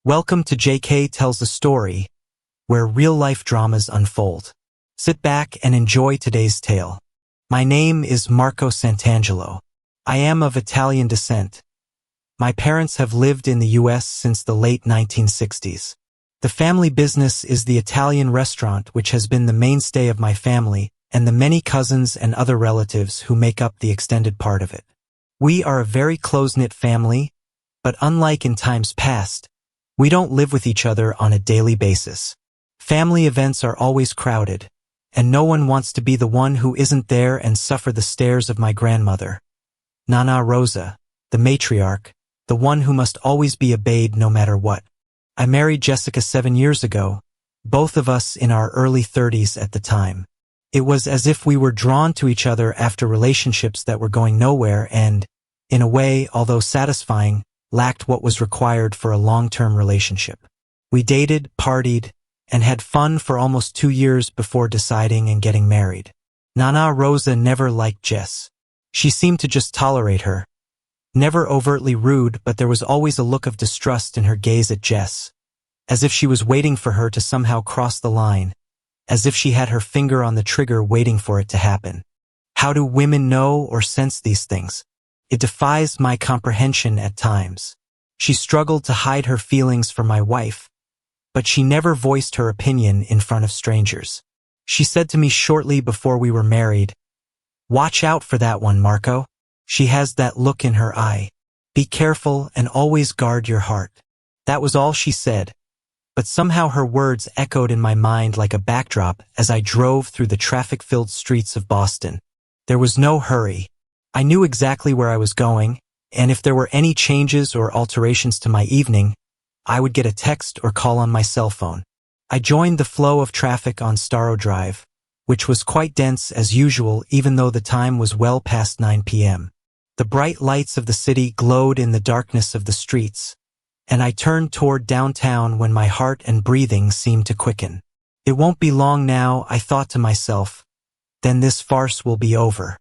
Welcome to JK Tells a Story, where real-life dramas unfold. Sit back and enjoy today's tale. My name is Marco Santangelo. I am of Italian descent. My parents have lived in the U.S. since the late 1960s. The family business is the Italian restaurant, which has been the mainstay of my family and the many cousins and other relatives who make up the extended part of it. We are a very close-knit family, but unlike in times past, we don't live with each other on a daily basis. Family events are always crowded, and no one wants to be the one who isn't there and suffer the stares of my grandmother, Nana Rosa, the matriarch, the one who must always be obeyed no matter what. I married Jessica 7 years ago, both of us in our early 30s at the time. It was as if we were drawn to each other after relationships that were going nowhere and, in a way, although satisfying, lacked what was required for a long-term relationship. We dated, partied, and had fun for almost 2 years before deciding and getting married. Nana Rosa never liked Jess. She seemed to just tolerate her. Never overtly rude, but there was always a look of distrust in her gaze at Jess, as if she was waiting for her to somehow cross the line, as if she had her finger on the trigger waiting for it to happen. How do women know or sense these things? It defies my comprehension at times. She struggled to hide her feelings for my wife, but she never voiced her opinion in front of strangers. She said to me shortly before we were married, "Watch out for that one, Marco. She has that look in her eye. Be careful and always guard your heart." That was all she said, but somehow her words echoed in my mind like a backdrop as I drove through the traffic-filled streets of Boston. There was no hurry. I knew exactly where I was going, and if there were any changes or alterations to my evening, I would get a text or call on my cell phone. I joined the flow of traffic on Starro Drive, which was quite dense as usual even though the time was well past 9 p.m. The bright lights of the city glowed in the darkness of the streets, and I turned toward downtown when my heart and breathing seemed to quicken. It won't be long now, I thought to myself. Then this farce will be over.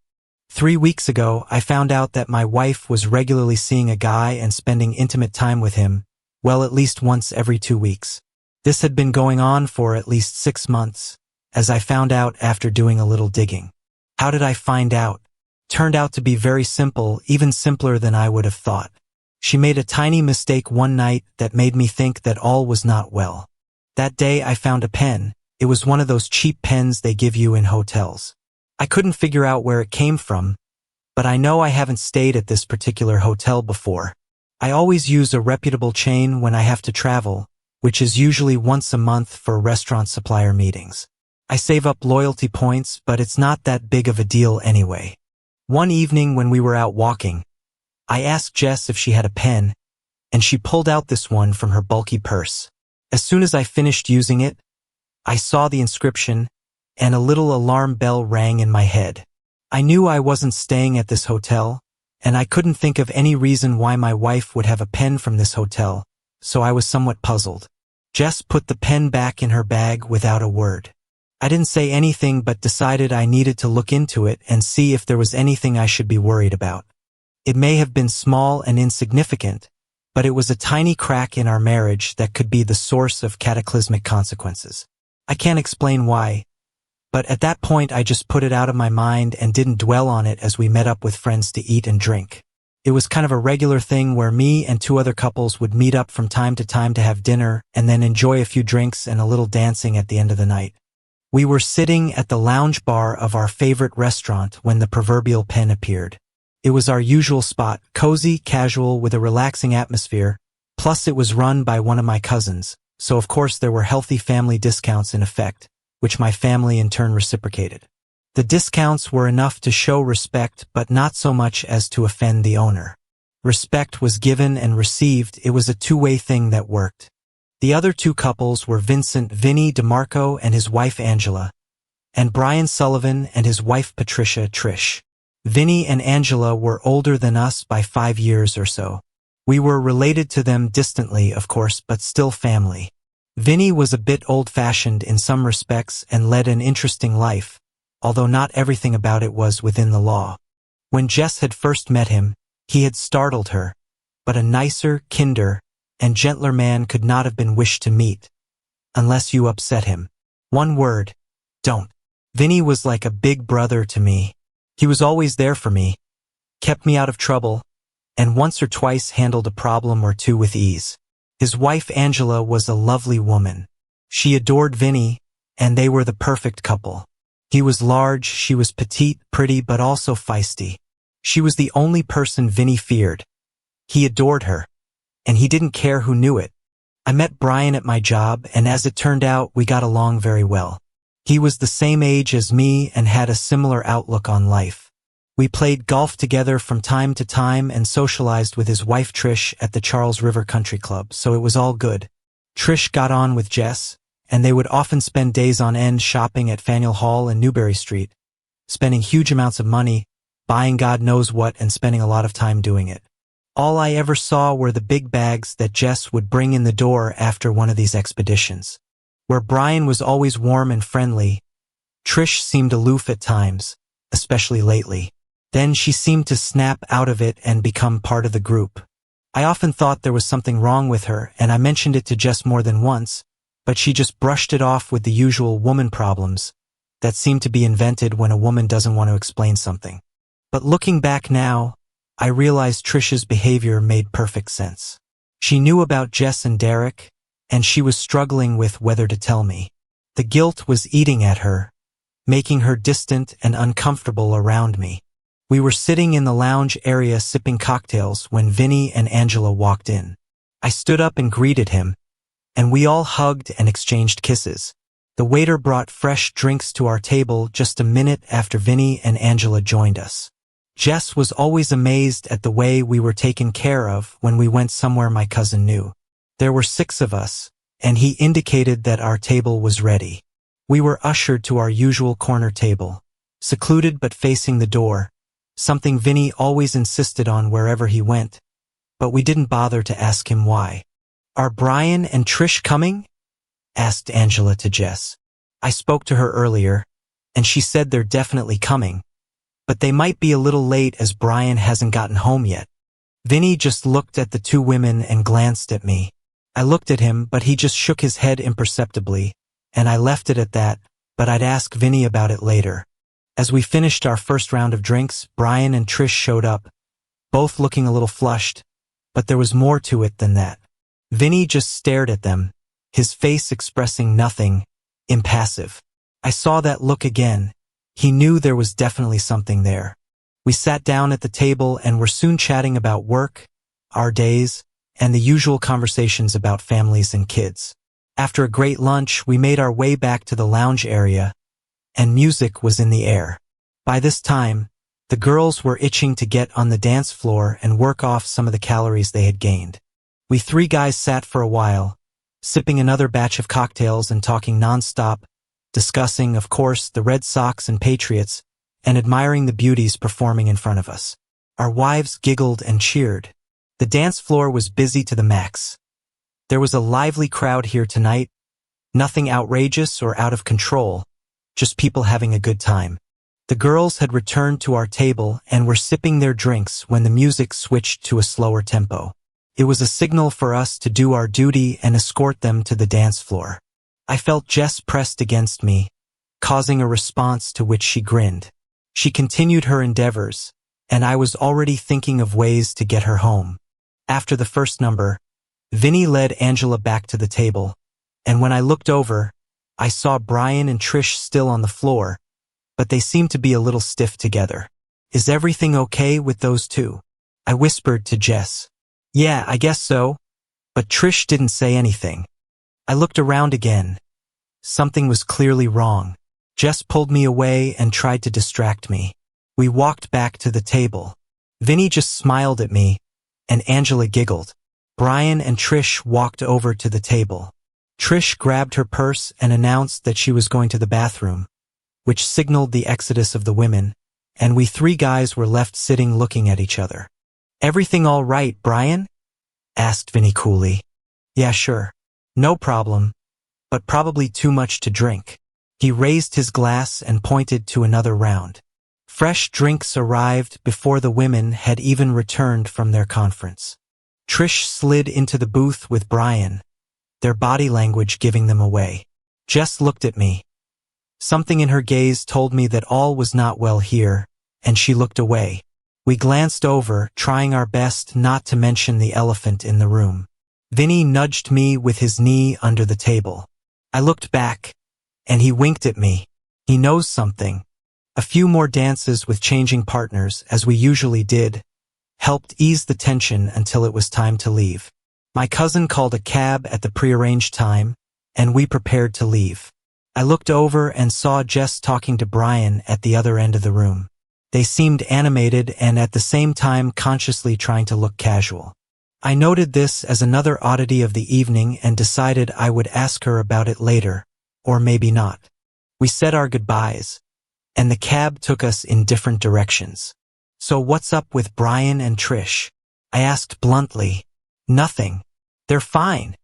3 weeks ago, I found out that my wife was regularly seeing a guy and spending intimate time with him, well, at least once every 2 weeks. This had been going on for at least 6 months, as I found out after doing a little digging. How did I find out? Turned out to be very simple, even simpler than I would have thought. She made a tiny mistake one night that made me think that all was not well. That day I found a pen. It was one of those cheap pens they give you in hotels. I couldn't figure out where it came from, but I know I haven't stayed at this particular hotel before. I always use a reputable chain when I have to travel, which is usually once a month for restaurant supplier meetings. I save up loyalty points, but it's not that big of a deal anyway. One evening when we were out walking, I asked Jess if she had a pen, and she pulled out this one from her bulky purse. As soon as I finished using it, I saw the inscription, and a little alarm bell rang in my head. I knew I wasn't staying at this hotel, and I couldn't think of any reason why my wife would have a pen from this hotel, so I was somewhat puzzled. Jess put the pen back in her bag without a word. I didn't say anything but decided I needed to look into it and see if there was anything I should be worried about. It may have been small and insignificant, but it was a tiny crack in our marriage that could be the source of cataclysmic consequences. I can't explain why, but at that point I just put it out of my mind and didn't dwell on it as we met up with friends to eat and drink. It was kind of a regular thing where me and 2 other couples would meet up from time to time to have dinner and then enjoy a few drinks and a little dancing at the end of the night. We were sitting at the lounge bar of our favorite restaurant when the proverbial pen appeared. It was our usual spot, cozy, casual, with a relaxing atmosphere, plus it was run by one of my cousins, so of course there were healthy family discounts in effect, which my family in turn reciprocated. The discounts were enough to show respect, but not so much as to offend the owner. Respect was given and received. It was a two-way thing that worked. The other 2 couples were Vinny DeMarco and his wife Angela, and Brian Sullivan and his wife Patricia Trish. Vinny and Angela were older than us by 5 years or so. We were related to them distantly, of course, but still family. Vinny was a bit old-fashioned in some respects and led an interesting life, although not everything about it was within the law. When Jess had first met him, he had startled her, but a nicer, kinder, and gentler man could not have been wished to meet, unless you upset him. One word, don't. Vinny was like a big brother to me. He was always there for me, kept me out of trouble, and once or twice handled a problem or two with ease. His wife Angela was a lovely woman. She adored Vinny, and they were the perfect couple. He was large, she was petite, pretty, but also feisty. She was the only person Vinny feared. He adored her, and he didn't care who knew it. I met Brian at my job, and as it turned out, we got along very well. He was the same age as me and had a similar outlook on life. We played golf together from time to time and socialized with his wife Trish at the Charles River Country Club, so it was all good. Trish got on with Jess, and they would often spend days on end shopping at Faneuil Hall and Newbury Street, spending huge amounts of money, buying God knows what, and spending a lot of time doing it. All I ever saw were the big bags that Jess would bring in the door after one of these expeditions. Where Brian was always warm and friendly, Trish seemed aloof at times, especially lately. Then she seemed to snap out of it and become part of the group. I often thought there was something wrong with her, and I mentioned it to Jess more than once, but she just brushed it off with the usual woman problems that seem to be invented when a woman doesn't want to explain something. But looking back now, I realized Trish's behavior made perfect sense. She knew about Jess and Derek, and she was struggling with whether to tell me. The guilt was eating at her, making her distant and uncomfortable around me. We were sitting in the lounge area sipping cocktails when Vinny and Angela walked in. I stood up and greeted him, and we all hugged and exchanged kisses. The waiter brought fresh drinks to our table just a minute after Vinny and Angela joined us. Jess was always amazed at the way we were taken care of when we went somewhere my cousin knew. There were 6 of us, and he indicated that our table was ready. We were ushered to our usual corner table, secluded but facing the door, something Vinny always insisted on wherever he went, but we didn't bother to ask him why. "Are Brian and Trish coming?" asked Angela to Jess. I spoke to her earlier, and she said they're definitely coming, but they might be a little late as Brian hasn't gotten home yet. Vinny just looked at the 2 women and glanced at me. I looked at him, but he just shook his head imperceptibly, and I left it at that, but I'd ask Vinny about it later. As we finished our first round of drinks, Brian and Trish showed up, both looking a little flushed, but there was more to it than that. Vinny just stared at them, his face expressing nothing, impassive. I saw that look again. He knew there was definitely something there. We sat down at the table and were soon chatting about work, our days, and the usual conversations about families and kids. After a great lunch, we made our way back to the lounge area, and music was in the air. By this time, the girls were itching to get on the dance floor and work off some of the calories they had gained. We 3 guys sat for a while, sipping another batch of cocktails and talking nonstop, discussing, of course, the Red Sox and Patriots, and admiring the beauties performing in front of us. Our wives giggled and cheered. The dance floor was busy to the max. There was a lively crowd here tonight, nothing outrageous or out of control, just people having a good time. The girls had returned to our table and were sipping their drinks when the music switched to a slower tempo. It was a signal for us to do our duty and escort them to the dance floor. I felt Jess pressed against me, causing a response to which she grinned. She continued her endeavors, and I was already thinking of ways to get her home. After the first number, Vinny led Angela back to the table, and when I looked over, I saw Brian and Trish still on the floor, but they seemed to be a little stiff together. "Is everything okay with those 2? I whispered to Jess. "Yeah, I guess so," but Trish didn't say anything. I looked around again. Something was clearly wrong. Jess pulled me away and tried to distract me. We walked back to the table. Vinny just smiled at me, and Angela giggled. Brian and Trish walked over to the table. Trish grabbed her purse and announced that she was going to the bathroom, which signaled the exodus of the women, and we 3 guys were left sitting looking at each other. "Everything all right, Brian?" asked Vinny coolly. "Yeah, sure. No problem, but probably too much to drink." He raised his glass and pointed to another round. Fresh drinks arrived before the women had even returned from their conference. Trish slid into the booth with Brian, their body language giving them away. Jess looked at me. Something in her gaze told me that all was not well here, and she looked away. We glanced over, trying our best not to mention the elephant in the room. Vinny nudged me with his knee under the table. I looked back, and he winked at me. He knows something. A few more dances with changing partners, as we usually did, helped ease the tension until it was time to leave. My cousin called a cab at the prearranged time, and we prepared to leave. I looked over and saw Jess talking to Brian at the other end of the room. They seemed animated and at the same time consciously trying to look casual. I noted this as another oddity of the evening and decided I would ask her about it later, or maybe not. We said our goodbyes, and the cab took us in different directions. So what's up with Brian and Trish? I asked bluntly. Nothing. They're fine.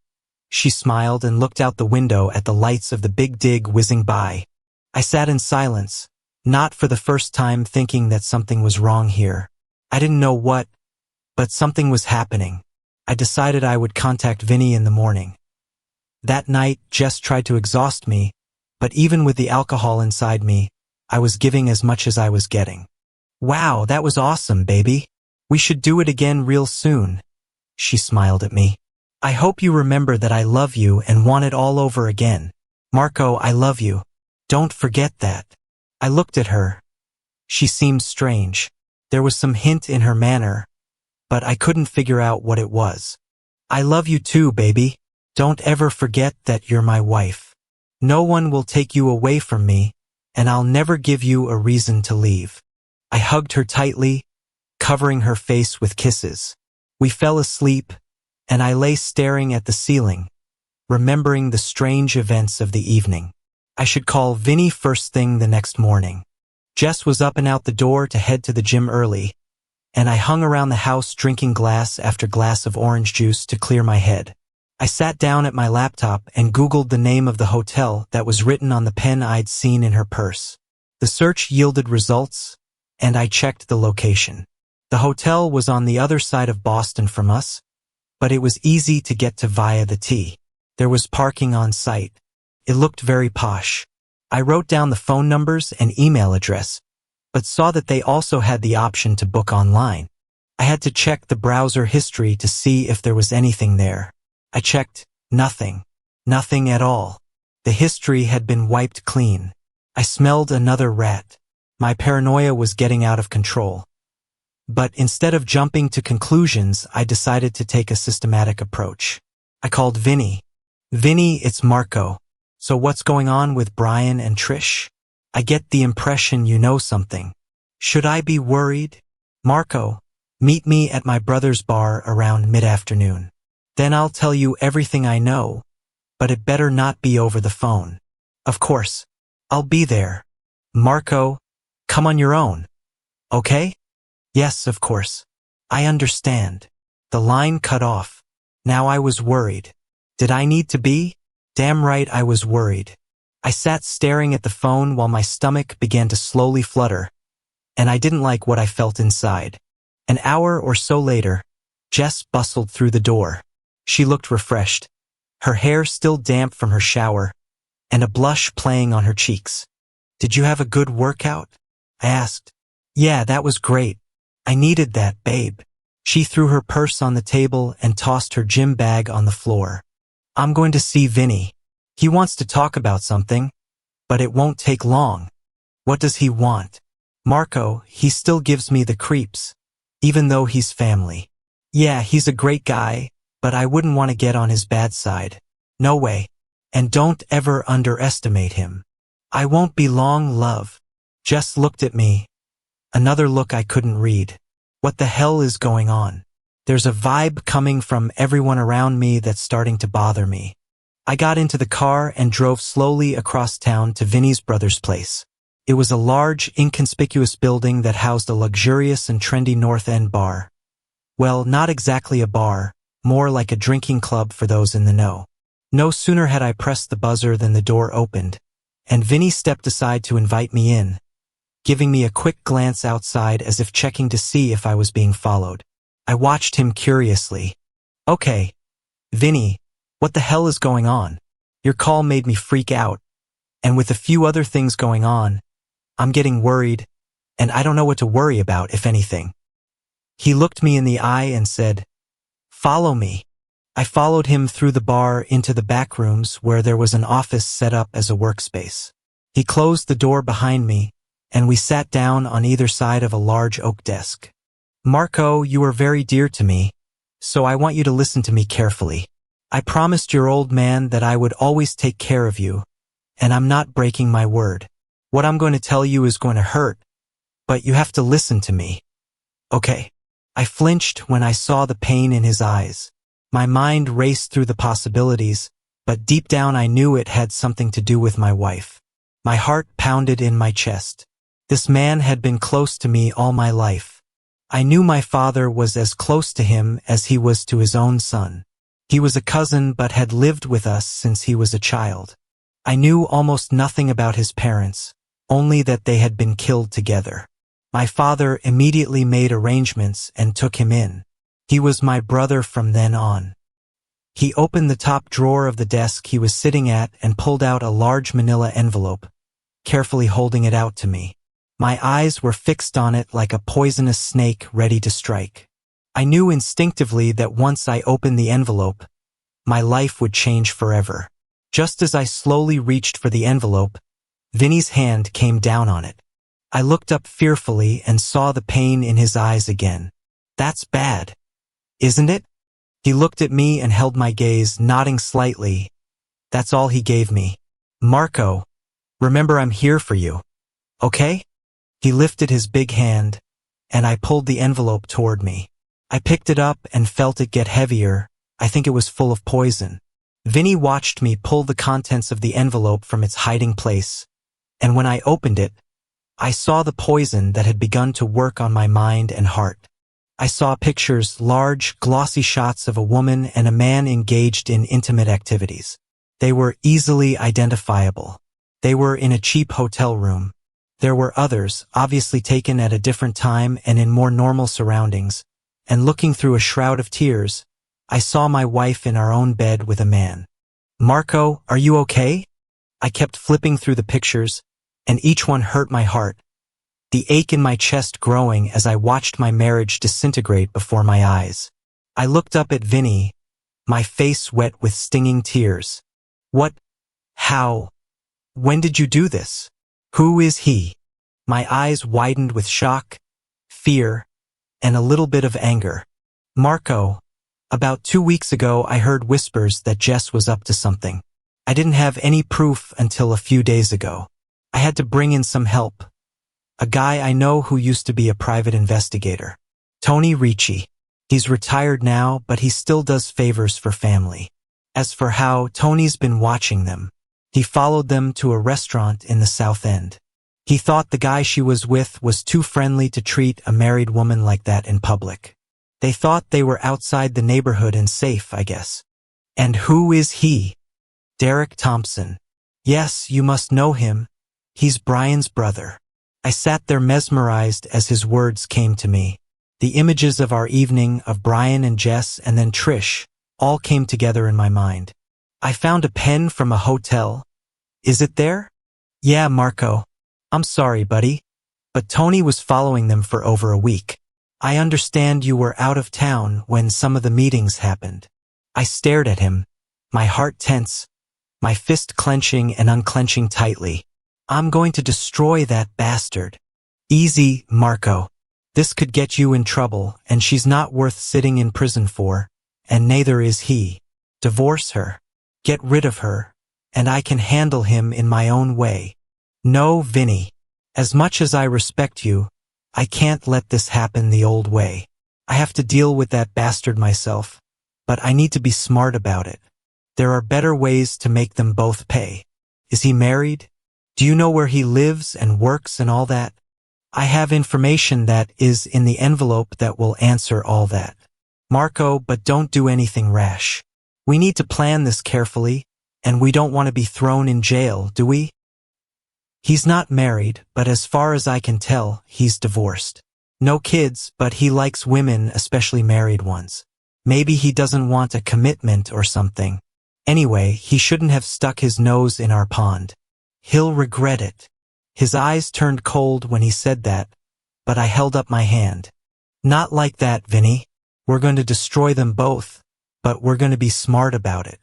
She smiled and looked out the window at the lights of the Big Dig whizzing by. I sat in silence, not for the first time thinking that something was wrong here. I didn't know what, but something was happening. I decided I would contact Vinny in the morning. That night, Jess tried to exhaust me, but even with the alcohol inside me, I was giving as much as I was getting. Wow, that was awesome, baby. We should do it again real soon. She smiled at me. I hope you remember that I love you and want it all over again. Marco, I love you. Don't forget that. I looked at her. She seemed strange. There was some hint in her manner, but I couldn't figure out what it was. I love you too, baby. Don't ever forget that you're my wife. No one will take you away from me, and I'll never give you a reason to leave. I hugged her tightly, covering her face with kisses. We fell asleep, and I lay staring at the ceiling, remembering the strange events of the evening. I should call Vinny first thing the next morning. Jess was up and out the door to head to the gym early, and I hung around the house drinking glass after glass of orange juice to clear my head. I sat down at my laptop and Googled the name of the hotel that was written on the pen I'd seen in her purse. The search yielded results, and I checked the location. The hotel was on the other side of Boston from us, but it was easy to get to via the T. There was parking on site. It looked very posh. I wrote down the phone numbers and email address, but saw that they also had the option to book online. I had to check the browser history to see if there was anything there. I checked. Nothing. Nothing at all. The history had been wiped clean. I smelled another rat. My paranoia was getting out of control. But instead of jumping to conclusions, I decided to take a systematic approach. I called Vinny. Vinny, it's Marco. So what's going on with Brian and Trish? I get the impression you know something. Should I be worried? Marco, meet me at my brother's bar around mid-afternoon. Then I'll tell you everything I know, but it better not be over the phone. Of course. I'll be there. Marco, come on your own. Okay? Yes, of course. I understand. The line cut off. Now I was worried. Did I need to be? Damn right I was worried. I sat staring at the phone while my stomach began to slowly flutter, and I didn't like what I felt inside. An hour or so later, Jess bustled through the door. She looked refreshed, her hair still damp from her shower, and a blush playing on her cheeks. Did you have a good workout? I asked. Yeah, that was great. I needed that, babe. She threw her purse on the table and tossed her gym bag on the floor. I'm going to see Vinny. He wants to talk about something, but it won't take long. What does he want? Marco, he still gives me the creeps, even though he's family. Yeah, he's a great guy, but I wouldn't want to get on his bad side. No way. And don't ever underestimate him. I won't be long, love. Jess looked at me. Another look I couldn't read. What the hell is going on? There's a vibe coming from everyone around me that's starting to bother me. I got into the car and drove slowly across town to Vinny's brother's place. It was a large, inconspicuous building that housed a luxurious and trendy North End bar. Well, not exactly a bar, more like a drinking club for those in the know. No sooner had I pressed the buzzer than the door opened, and Vinny stepped aside to invite me in, giving me a quick glance outside as if checking to see if I was being followed. I watched him curiously. Okay, Vinny, what the hell is going on? Your call made me freak out, and with a few other things going on, I'm getting worried, and I don't know what to worry about, if anything. He looked me in the eye and said, "Follow me." I followed him through the bar into the back rooms where there was an office set up as a workspace. He closed the door behind me, and we sat down on either side of a large oak desk. "Marco, you are very dear to me, so I want you to listen to me carefully. I promised your old man that I would always take care of you, and I'm not breaking my word. What I'm going to tell you is going to hurt, but you have to listen to me. Okay?" I flinched when I saw the pain in his eyes. My mind raced through the possibilities, but deep down I knew it had something to do with my wife. My heart pounded in my chest. This man had been close to me all my life. I knew my father was as close to him as he was to his own son. He was a cousin but had lived with us since he was a child. I knew almost nothing about his parents, only that they had been killed together. My father immediately made arrangements and took him in. He was my brother from then on. He opened the top drawer of the desk he was sitting at and pulled out a large manila envelope, carefully holding it out to me. My eyes were fixed on it like a poisonous snake ready to strike. I knew instinctively that once I opened the envelope, my life would change forever. Just as I slowly reached for the envelope, Vinny's hand came down on it. I looked up fearfully and saw the pain in his eyes again. "That's bad, isn't it?" He looked at me and held my gaze, nodding slightly. That's all he gave me. "Marco, remember I'm here for you. Okay?" He lifted his big hand, and I pulled the envelope toward me. I picked it up and felt it get heavier. I think it was full of poison. Vinny watched me pull the contents of the envelope from its hiding place, and when I opened it, I saw the poison that had begun to work on my mind and heart. I saw pictures, large, glossy shots of a woman and a man engaged in intimate activities. They were easily identifiable. They were in a cheap hotel room. There were others, obviously taken at a different time and in more normal surroundings, and looking through a shroud of tears, I saw my wife in our own bed with a man. "Marco, are you okay?" I kept flipping through the pictures, and each one hurt my heart, the ache in my chest growing as I watched my marriage disintegrate before my eyes. I looked up at Vinny, my face wet with stinging tears. "What? How? When did you do this? Who is he?" My eyes widened with shock, fear, and a little bit of anger. "Marco, about 2 weeks ago I heard whispers that Jess was up to something. I didn't have any proof until a few days ago. I had to bring in some help. A guy I know who used to be a private investigator. Tony Ricci. He's retired now, but he still does favors for family. As for how Tony's been watching them, he followed them to a restaurant in the South End. He thought the guy she was with was too friendly to treat a married woman like that in public. They thought they were outside the neighborhood and safe, I guess. And who is he? Derek Thompson. Yes, you must know him. He's Brian's brother." I sat there mesmerized as his words came to me. The images of our evening, of Brian and Jess and then Trish, all came together in my mind. "I found a pen from a hotel. Is it there?" "Yeah, Marco. I'm sorry, buddy, but Tony was following them for over a week. I understand you were out of town when some of the meetings happened." I stared at him, my heart tense, my fist clenching and unclenching tightly. "I'm going to destroy that bastard." "Easy, Marco. This could get you in trouble, and she's not worth sitting in prison for, and neither is he. Divorce her. Get rid of her, and I can handle him in my own way." "No, Vinny. As much as I respect you, I can't let this happen the old way. I have to deal with that bastard myself, but I need to be smart about it. There are better ways to make them both pay. Is he married? Do you know where he lives and works and all that? I have information that is in the envelope that will answer all that. Marco, but don't do anything rash. We need to plan this carefully, and we don't want to be thrown in jail, do we? He's not married, but as far as I can tell, he's divorced. No kids, but he likes women, especially married ones. Maybe he doesn't want a commitment or something. Anyway, he shouldn't have stuck his nose in our pond. He'll regret it. His eyes turned cold when he said that, but I held up my hand. Not like that, Vinny. We're going to destroy them both, but we're going to be smart about it.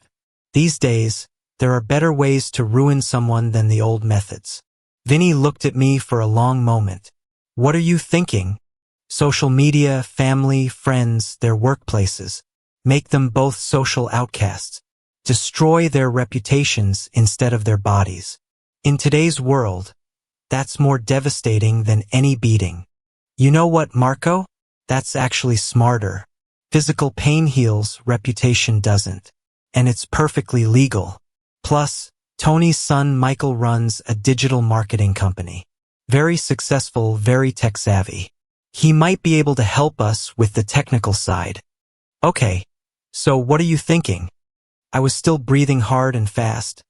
These days, there are better ways to ruin someone than the old methods. Vinny looked at me for a long moment. What are you thinking? Social media, family, friends, their workplaces. Make them both social outcasts. Destroy their reputations instead of their bodies. In today's world, that's more devastating than any beating. You know what, Marco? That's actually smarter. Physical pain heals, reputation doesn't. And it's perfectly legal. Plus, Tony's son Michael runs a digital marketing company. Very successful, very tech-savvy. He might be able to help us with the technical side. Okay, so what are you thinking? I was still breathing hard and fast,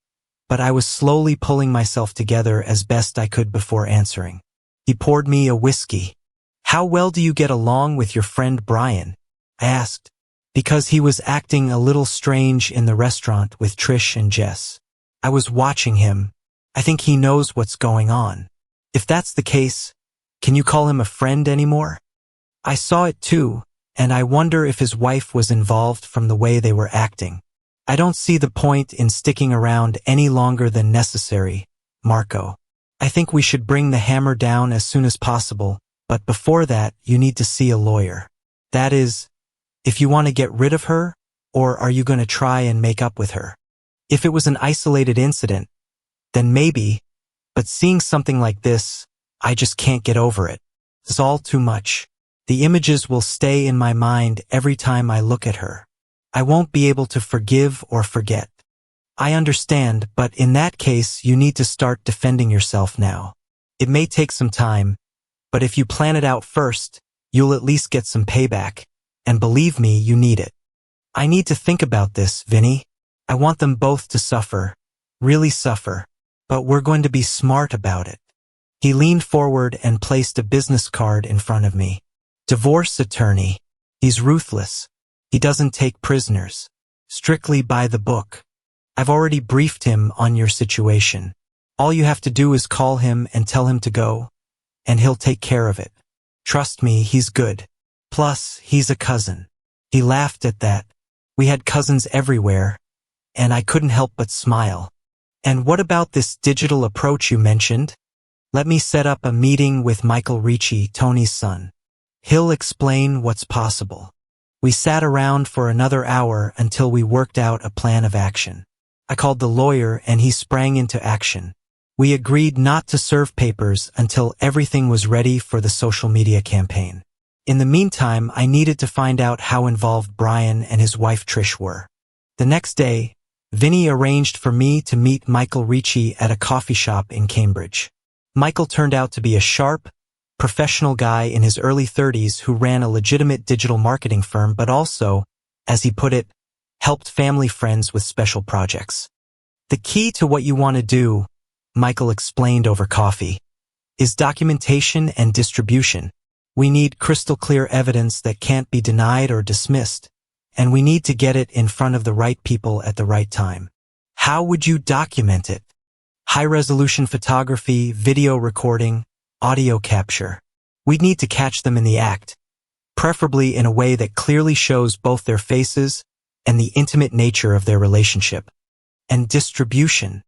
but I was slowly pulling myself together as best I could before answering. He poured me a whiskey. How well do you get along with your friend Brian? I asked, because he was acting a little strange in the restaurant with Trish and Jess. I was watching him. I think he knows what's going on. If that's the case, can you call him a friend anymore? I saw it too, and I wonder if his wife was involved from the way they were acting. I don't see the point in sticking around any longer than necessary, Marco. I think we should bring the hammer down as soon as possible, but before that, you need to see a lawyer. That is, if you want to get rid of her, or are you going to try and make up with her? If it was an isolated incident, then maybe, but seeing something like this, I just can't get over it. It's all too much. The images will stay in my mind every time I look at her. I won't be able to forgive or forget. I understand, but in that case, you need to start defending yourself now. It may take some time, but if you plan it out first, you'll at least get some payback, and believe me, you need it. I need to think about this, Vinny. I want them both to suffer, really suffer, but we're going to be smart about it. He leaned forward and placed a business card in front of me. Divorce attorney. He's ruthless. He doesn't take prisoners. Strictly by the book. I've already briefed him on your situation. All you have to do is call him and tell him to go, and he'll take care of it. Trust me, he's good. Plus, he's a cousin. He laughed at that. We had cousins everywhere, and I couldn't help but smile. And what about this digital approach you mentioned? Let me set up a meeting with Michael Ricci, Tony's son. He'll explain what's possible. We sat around for another hour until we worked out a plan of action. I called the lawyer and he sprang into action. We agreed not to serve papers until everything was ready for the social media campaign. In the meantime, I needed to find out how involved Brian and his wife Trish were. The next day, Vinny arranged for me to meet Michael Ricci at a coffee shop in Cambridge. Michael turned out to be a sharp, professional guy in his early 30s who ran a legitimate digital marketing firm but also, as he put it, helped family friends with special projects. The key to what you want to do, Michael explained over coffee, is documentation and distribution. We need crystal clear evidence that can't be denied or dismissed, and we need to get it in front of the right people at the right time. How would you document it? High-resolution photography, video recording, audio capture. We'd need to catch them in the act, preferably in a way that clearly shows both their faces and the intimate nature of their relationship. And distribution.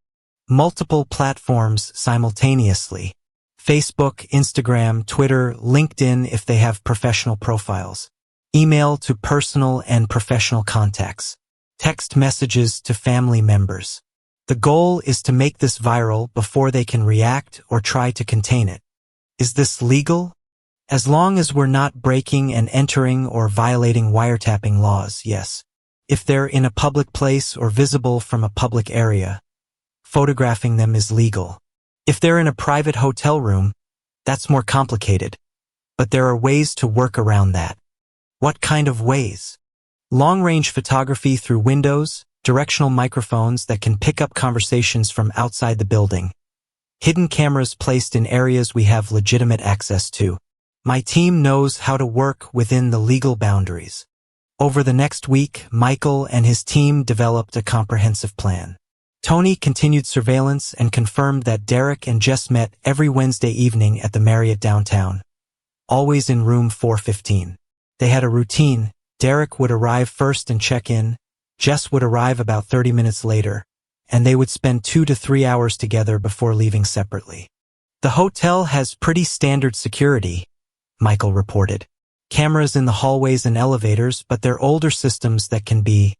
Multiple platforms simultaneously. Facebook, Instagram, Twitter, LinkedIn if they have professional profiles. Email to personal and professional contacts. Text messages to family members. The goal is to make this viral before they can react or try to contain it. Is this legal? As long as we're not breaking and entering or violating wiretapping laws, yes. If they're in a public place or visible from a public area, photographing them is legal. If they're in a private hotel room, that's more complicated. But there are ways to work around that. What kind of ways? Long-range photography through windows, directional microphones that can pick up conversations from outside the building. Hidden cameras placed in areas we have legitimate access to. My team knows how to work within the legal boundaries. Over the next week, Michael and his team developed a comprehensive plan. Tony continued surveillance and confirmed that Derek and Jess met every Wednesday evening at the Marriott downtown, always in room 415. They had a routine. Derek would arrive first and check in, Jess would arrive about 30 minutes later, and they would spend 2 to 3 hours together before leaving separately. The hotel has pretty standard security, Michael reported. Cameras in the hallways and elevators, but they're older systems that can be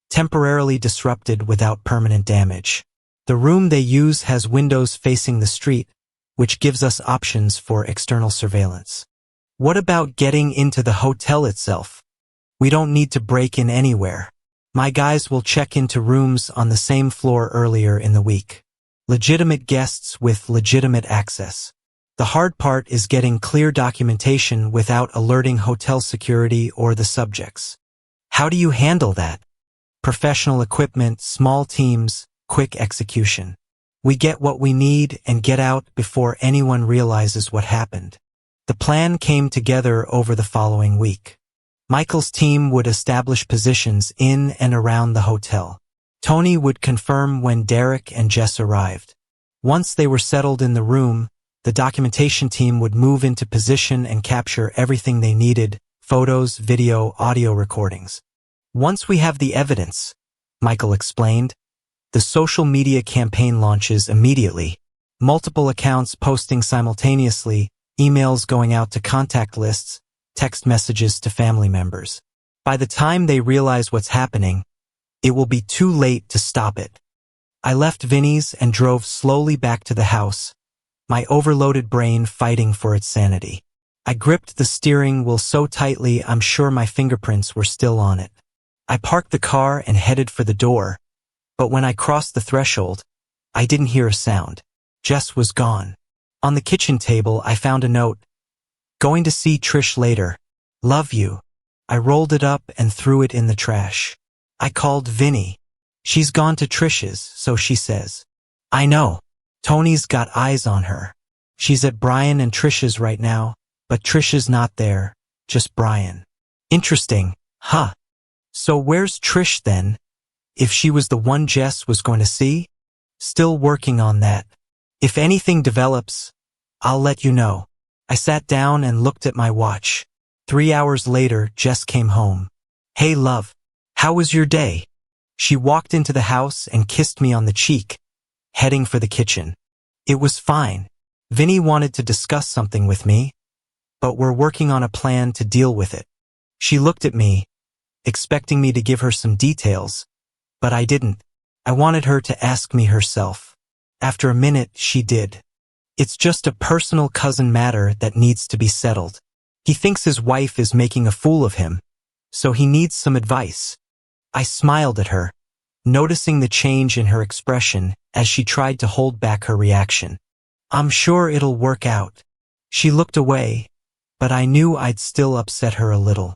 temporarily disrupted without permanent damage. The room they use has windows facing the street, which gives us options for external surveillance. What about getting into the hotel itself? We don't need to break in anywhere. My guys will check into rooms on the same floor earlier in the week. Legitimate guests with legitimate access. The hard part is getting clear documentation without alerting hotel security or the subjects. How do you handle that? Professional equipment, small teams, quick execution. We get what we need and get out before anyone realizes what happened. The plan came together over the following week. Michael's team would establish positions in and around the hotel. Tony would confirm when Derek and Jess arrived. Once they were settled in the room, the documentation team would move into position and capture everything they needed: photos, video, audio recordings. Once we have the evidence, Michael explained, the social media campaign launches immediately. Multiple accounts posting simultaneously, emails going out to contact lists, text messages to family members. By the time they realize what's happening, it will be too late to stop it. I left Vinny's and drove slowly back to the house, my overloaded brain fighting for its sanity. I gripped the steering wheel so tightly I'm sure my fingerprints were still on it. I parked the car and headed for the door, but when I crossed the threshold, I didn't hear a sound. Jess was gone. On the kitchen table, I found a note. Going to see Trish later. Love you. I rolled it up and threw it in the trash. I called Vinny. She's gone to Trish's, so she says. I know. Tony's got eyes on her. She's at Brian and Trish's right now, but Trish's not there, just Brian. Interesting, huh? So where's Trish then? If she was the one Jess was going to see? Still working on that. If anything develops, I'll let you know. I sat down and looked at my watch. 3 hours later, Jess came home. Hey love, how was your day? She walked into the house and kissed me on the cheek, heading for the kitchen. It was fine. Vinny wanted to discuss something with me, but we're working on a plan to deal with it. She looked at me, expecting me to give her some details, but I didn't. I wanted her to ask me herself. After a minute, she did. It's just a personal cousin matter that needs to be settled. He thinks his wife is making a fool of him, so he needs some advice. I smiled at her, noticing the change in her expression as she tried to hold back her reaction. I'm sure it'll work out. She looked away, but I knew I'd still upset her a little.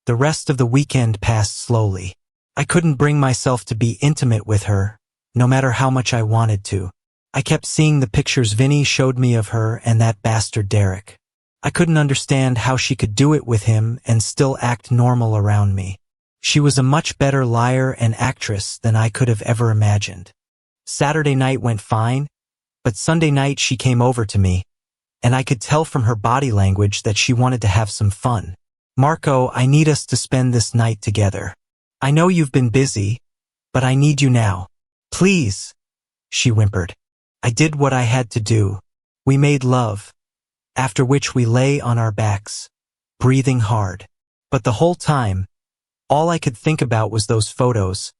The rest of the weekend passed slowly. I couldn't bring myself to be intimate with her, no matter how much I wanted to. I kept seeing the pictures Vinny showed me of her and that bastard Derek. I couldn't understand how she could do it with him and still act normal around me. She was a much better liar and actress than I could have ever imagined. Saturday night went fine, but Sunday night she came over to me, and I could tell from her body language that she wanted to have some fun. Marco, I need us to spend this night together. I know you've been busy, but I need you now. Please, she whimpered. I did what I had to do. We made love, after which we lay on our backs, breathing hard. But the whole time, all I could think about was those photos,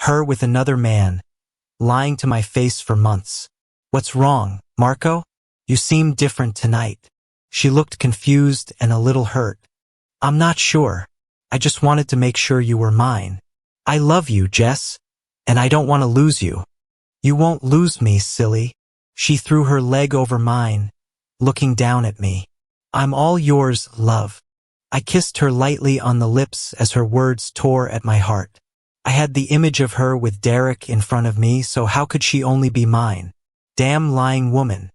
her with another man, lying to my face for months. What's wrong, Marco? You seem different tonight. She looked confused and a little hurt. I'm not sure. I just wanted to make sure you were mine. I love you, Jess, and I don't want to lose you. You won't lose me, silly. She threw her leg over mine, looking down at me. I'm all yours, love. I kissed her lightly on the lips as her words tore at my heart. I had the image of her with Derek in front of me, so how could she only be mine? Damn lying woman.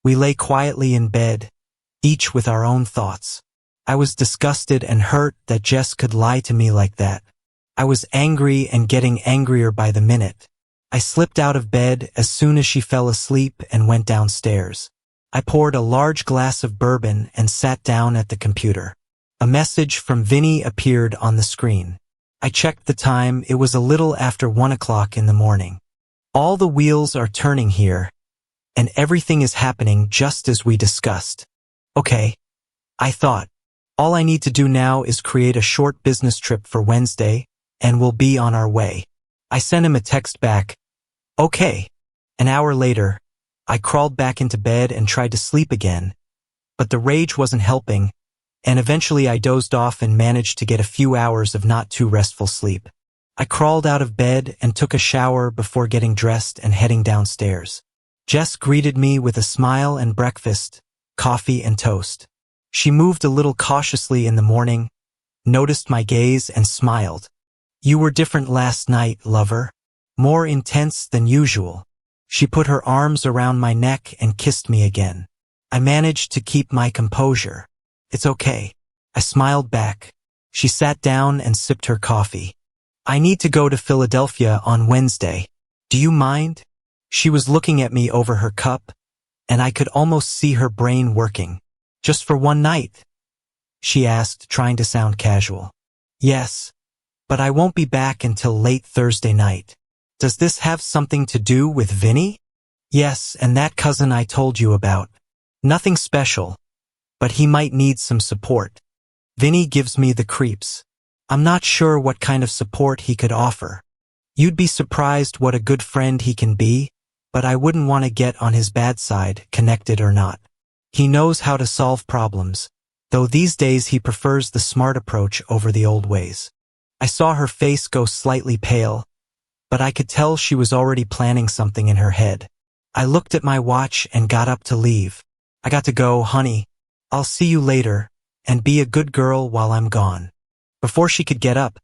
We lay quietly in bed, each with our own thoughts. I was disgusted and hurt that Jess could lie to me like that. I was angry and getting angrier by the minute. I slipped out of bed as soon as she fell asleep and went downstairs. I poured a large glass of bourbon and sat down at the computer. A message from Vinny appeared on the screen. I checked the time. It was a little after 1 o'clock in the morning. All the wheels are turning here, and everything is happening just as we discussed. Okay, I thought. All I need to do now is create a short business trip for Wednesday, and we'll be on our way. I sent him a text back. Okay. An hour later, I crawled back into bed and tried to sleep again, but the rage wasn't helping, and eventually I dozed off and managed to get a few hours of not too restful sleep. I crawled out of bed and took a shower before getting dressed and heading downstairs. Jess greeted me with a smile and breakfast, coffee and toast. She moved a little cautiously in the morning, noticed my gaze and smiled. You were different last night, lover. More intense than usual. She put her arms around my neck and kissed me again. I managed to keep my composure. It's okay. I smiled back. She sat down and sipped her coffee. I need to go to Philadelphia on Wednesday. Do you mind? She was looking at me over her cup, and I could almost see her brain working. Just for one night? She asked, trying to sound casual. Yes, but I won't be back until late Thursday night. Does this have something to do with Vinny? Yes, and that cousin I told you about. Nothing special, but he might need some support. Vinny gives me the creeps. I'm not sure what kind of support he could offer. You'd be surprised what a good friend he can be, but I wouldn't want to get on his bad side, connected or not. He knows how to solve problems, though these days he prefers the smart approach over the old ways. I saw her face go slightly pale, but I could tell she was already planning something in her head. I looked at my watch and got up to leave. I got to go, honey. I'll see you later, and be a good girl while I'm gone. Before she could get up,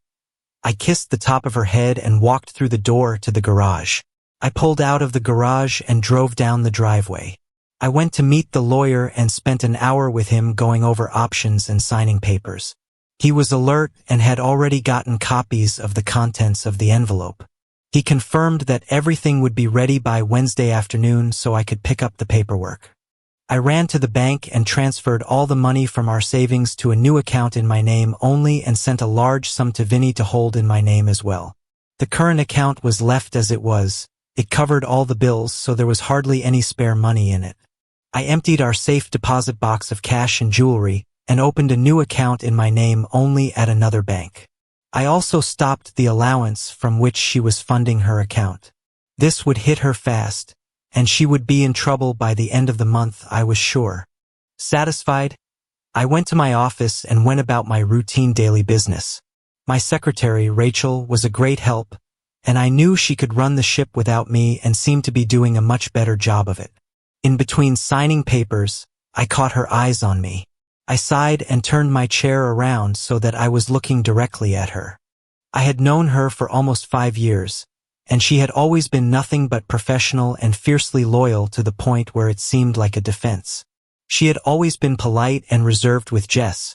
I kissed the top of her head and walked through the door to the garage. I pulled out of the garage and drove down the driveway. I went to meet the lawyer and spent an hour with him going over options and signing papers. He was alert and had already gotten copies of the contents of the envelope. He confirmed that everything would be ready by Wednesday afternoon so I could pick up the paperwork. I ran to the bank and transferred all the money from our savings to a new account in my name only and sent a large sum to Vinny to hold in my name as well. The current account was left as it was. It covered all the bills, so there was hardly any spare money in it. I emptied our safe deposit box of cash and jewelry and opened a new account in my name only at another bank. I also stopped the allowance from which she was funding her account. This would hit her fast, and she would be in trouble by the end of the month, I was sure. Satisfied, I went to my office and went about my routine daily business. My secretary, Rachel, was a great help, and I knew she could run the ship without me and seemed to be doing a much better job of it. In between signing papers, I caught her eyes on me. I sighed and turned my chair around so that I was looking directly at her. I had known her for almost 5 years, and she had always been nothing but professional and fiercely loyal to the point where it seemed like a defense. She had always been polite and reserved with Jess,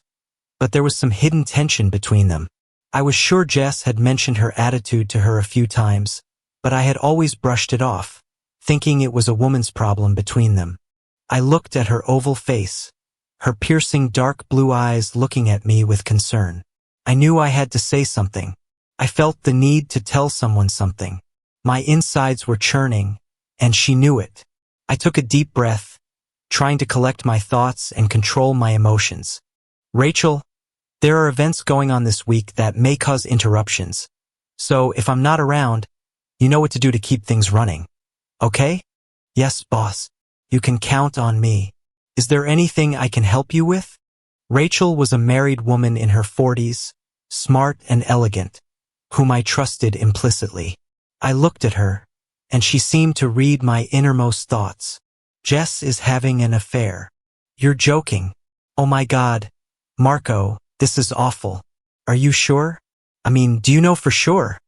but there was some hidden tension between them. I was sure Jess had mentioned her attitude to her a few times, but I had always brushed it off, thinking it was a woman's problem between them. I looked at her oval face, her piercing dark blue eyes looking at me with concern. I knew I had to say something. I felt the need to tell someone something. My insides were churning, and she knew it. I took a deep breath, trying to collect my thoughts and control my emotions. Rachel, there are events going on this week that may cause interruptions. So if I'm not around, you know what to do to keep things running. Okay? Yes, boss. You can count on me. Is there anything I can help you with? Rachel was a married woman in her 40s, smart and elegant, whom I trusted implicitly. I looked at her, and she seemed to read my innermost thoughts. Jess is having an affair. You're joking. Oh my God. Marco, this is awful. Are you sure? I mean, do you know for sure?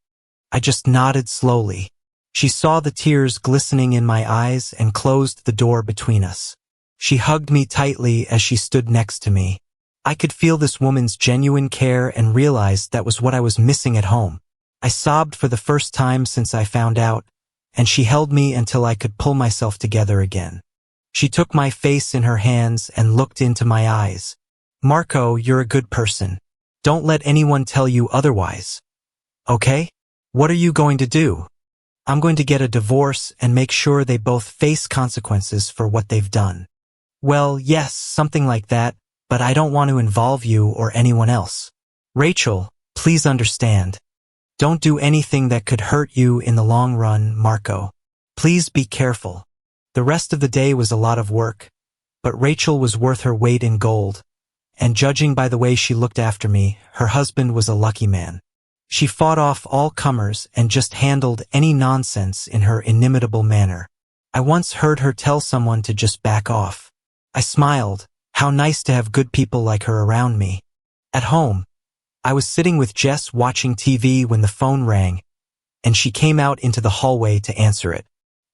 I just nodded slowly. She saw the tears glistening in my eyes and closed the door between us. She hugged me tightly as she stood next to me. I could feel this woman's genuine care and realized that was what I was missing at home. I sobbed for the first time since I found out, and she held me until I could pull myself together again. She took my face in her hands and looked into my eyes. Marco, you're a good person. Don't let anyone tell you otherwise. Okay? What are you going to do? I'm going to get a divorce and make sure they both face consequences for what they've done. Well, yes, something like that, but I don't want to involve you or anyone else. Rachel, please understand. Don't do anything that could hurt you in the long run, Marco. Please be careful. The rest of the day was a lot of work, but Rachel was worth her weight in gold, and judging by the way she looked after me, her husband was a lucky man. She fought off all comers and just handled any nonsense in her inimitable manner. I once heard her tell someone to just back off. I smiled. How nice to have good people like her around me. At home, I was sitting with Jess watching TV when the phone rang, and she came out into the hallway to answer it.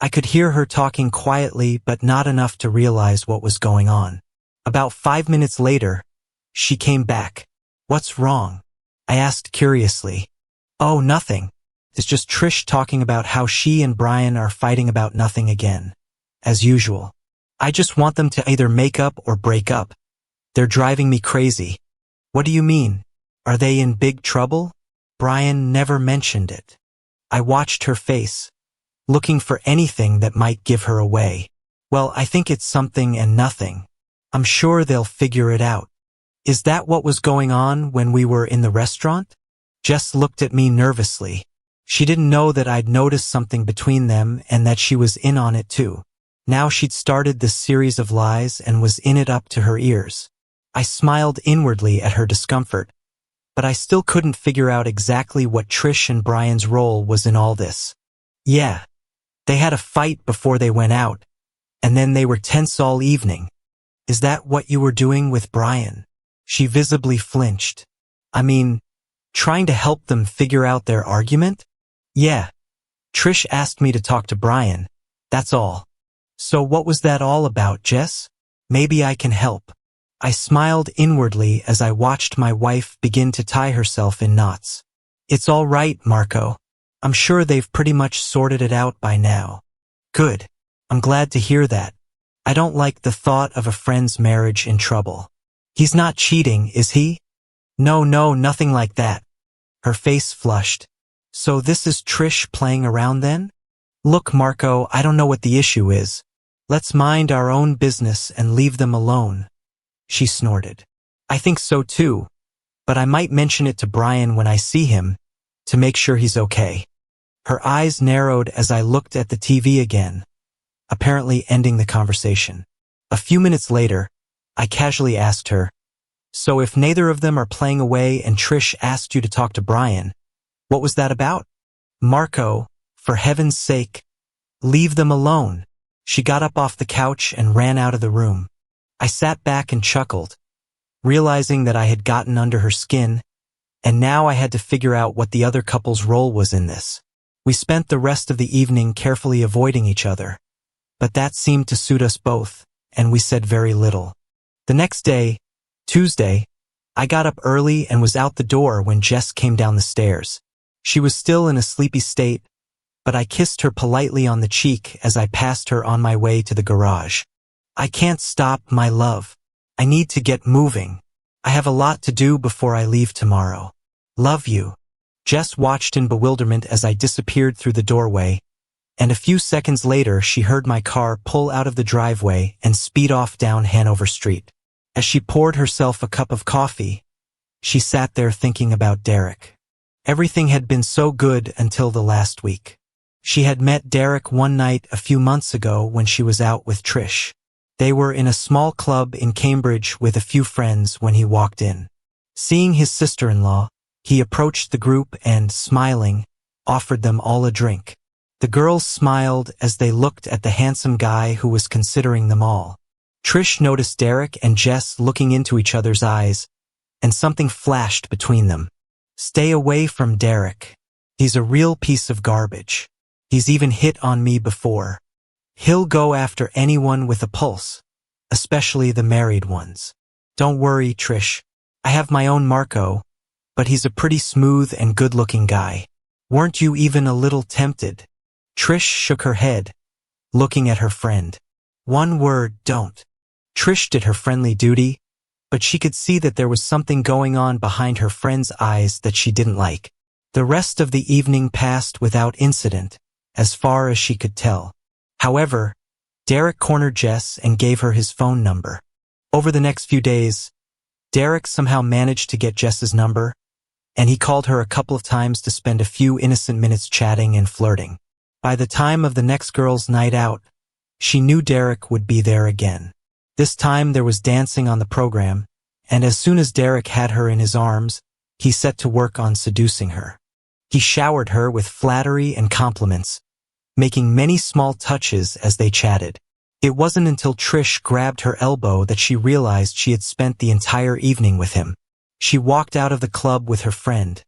I could hear her talking quietly, but not enough to realize what was going on. About 5 minutes later, she came back. What's wrong? I asked curiously. Oh, nothing. It's just Trish talking about how she and Brian are fighting about nothing again. As usual. I just want them to either make up or break up. They're driving me crazy. What do you mean? Are they in big trouble? Brian never mentioned it. I watched her face, looking for anything that might give her away. Well, I think it's something and nothing. I'm sure they'll figure it out. Is that what was going on when we were in the restaurant? Jess looked at me nervously. She didn't know that I'd noticed something between them and that she was in on it too. Now she'd started this series of lies and was in it up to her ears. I smiled inwardly at her discomfort, but I still couldn't figure out exactly what Trish and Brian's role was in all this. Yeah, they had a fight before they went out, and then they were tense all evening. Is that what you were doing with Brian? She visibly flinched. I mean, trying to help them figure out their argument? Yeah. Trish asked me to talk to Brian. That's all. So what was that all about, Jess? Maybe I can help. I smiled inwardly as I watched my wife begin to tie herself in knots. It's all right, Marco. I'm sure they've pretty much sorted it out by now. Good. I'm glad to hear that. I don't like the thought of a friend's marriage in trouble. He's not cheating, is he? No, nothing like that. Her face flushed. So this is Trish playing around then? Look, Marco, I don't know what the issue is. Let's mind our own business and leave them alone. She snorted. I think so too, but I might mention it to Brian when I see him, to make sure he's okay. Her eyes narrowed as I looked at the TV again, apparently ending the conversation. A few minutes later, I casually asked her, so if neither of them are playing away and Trish asked you to talk to Brian, what was that about? Marco, for heaven's sake, leave them alone. She got up off the couch and ran out of the room. I sat back and chuckled, realizing that I had gotten under her skin, and now I had to figure out what the other couple's role was in this. We spent the rest of the evening carefully avoiding each other, but that seemed to suit us both, and we said very little. The next day, Tuesday, I got up early and was out the door when Jess came down the stairs. She was still in a sleepy state, but I kissed her politely on the cheek as I passed her on my way to the garage. I can't stop, my love. I need to get moving. I have a lot to do before I leave tomorrow. Love you. Jess watched in bewilderment as I disappeared through the doorway, and a few seconds later she heard my car pull out of the driveway and speed off down Hanover Street. As she poured herself a cup of coffee, she sat there thinking about Derek. Everything had been so good until the last week. She had met Derek one night a few months ago when she was out with Trish. They were in a small club in Cambridge with a few friends when he walked in. Seeing his sister-in-law, he approached the group and, smiling, offered them all a drink. The girls smiled as they looked at the handsome guy who was considering them all. Trish noticed Derek and Jess looking into each other's eyes, and something flashed between them. Stay away from Derek. He's a real piece of garbage. He's even hit on me before. He'll go after anyone with a pulse, especially the married ones. "Don't worry, Trish. I have my own Marco, but he's a pretty smooth and good-looking guy. Weren't you even a little tempted?" Trish shook her head, looking at her friend. "One word, don't." Trish did her friendly duty, but she could see that there was something going on behind her friend's eyes that she didn't like. The rest of the evening passed without incident, as far as she could tell. However, Derek cornered Jess and gave her his phone number. Over the next few days, Derek somehow managed to get Jess's number, and he called her a couple of times to spend a few innocent minutes chatting and flirting. By the time of the next girls' night out, she knew Derek would be there again. This time there was dancing on the program, and as soon as Derek had her in his arms, he set to work on seducing her. He showered her with flattery and compliments, making many small touches as they chatted. It wasn't until Trish grabbed her elbow that she realized she had spent the entire evening with him. She walked out of the club with her friend,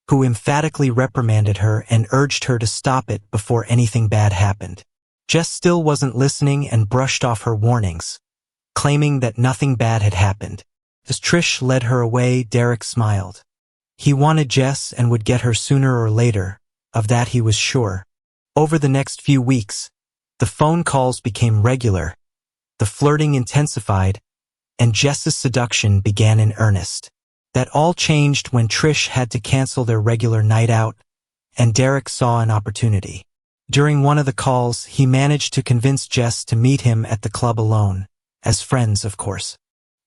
who emphatically reprimanded her and urged her to stop it before anything bad happened. Jess still wasn't listening and brushed off her warnings, claiming that nothing bad had happened. As Trish led her away, Derek smiled. He wanted Jess and would get her sooner or later, of that he was sure. Over the next few weeks, the phone calls became regular, the flirting intensified, and Jess's seduction began in earnest. That all changed when Trish had to cancel their regular night out, and Derek saw an opportunity. During one of the calls, he managed to convince Jess to meet him at the club alone, as friends, of course.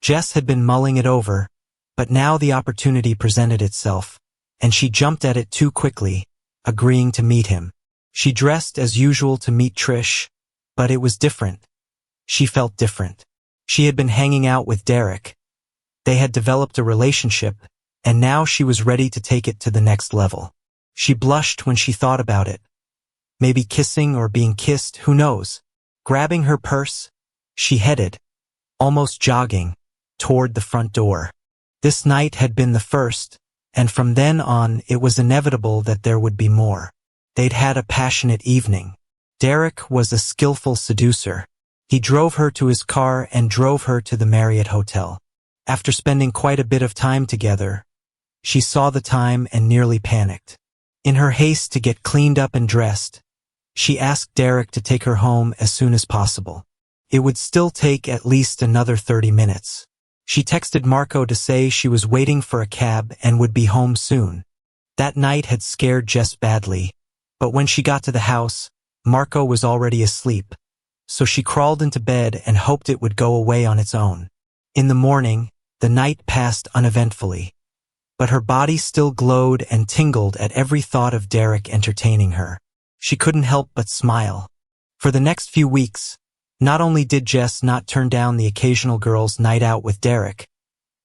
Jess had been mulling it over, but now the opportunity presented itself, and she jumped at it too quickly, agreeing to meet him. She dressed as usual to meet Trish, but it was different. She felt different. She had been hanging out with Derek. They had developed a relationship, and now she was ready to take it to the next level. She blushed when she thought about it. Maybe kissing or being kissed, who knows? Grabbing her purse, she headed, almost jogging, toward the front door. This night had been the first, and from then on it was inevitable that there would be more. They'd had a passionate evening. Derek was a skillful seducer. He drove her to his car and drove her to the Marriott Hotel. After spending quite a bit of time together, she saw the time and nearly panicked. In her haste to get cleaned up and dressed, she asked Derek to take her home as soon as possible. It would still take at least another 30 minutes. She texted Marco to say she was waiting for a cab and would be home soon. That night had scared Jess badly, but when she got to the house, Marco was already asleep, so she crawled into bed and hoped it would go away on its own. In the morning, the night passed uneventfully, but her body still glowed and tingled at every thought of Derek entertaining her. She couldn't help but smile. For the next few weeks, not only did Jess not turn down the occasional girls' night out with Derek,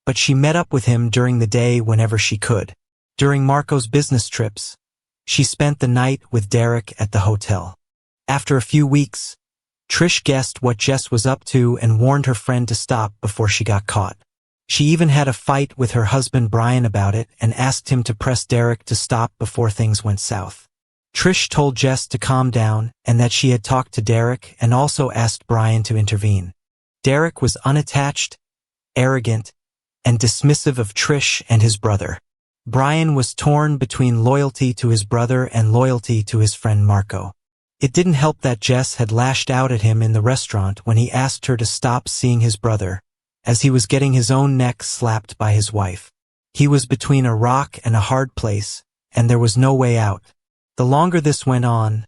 but she met up with him during the day whenever she could. During Marco's business trips, she spent the night with Derek at the hotel. After a few weeks, Trish guessed what Jess was up to and warned her friend to stop before she got caught. She even had a fight with her husband Brian about it and asked him to press Derek to stop before things went south. Trish told Jess to calm down and that she had talked to Derek and also asked Brian to intervene. Derek was unattached, arrogant, and dismissive of Trish and his brother. Brian was torn between loyalty to his brother and loyalty to his friend Marco. It didn't help that Jess had lashed out at him in the restaurant when he asked her to stop seeing his brother, as he was getting his own neck slapped by his wife. He was between a rock and a hard place, and there was no way out. The longer this went on,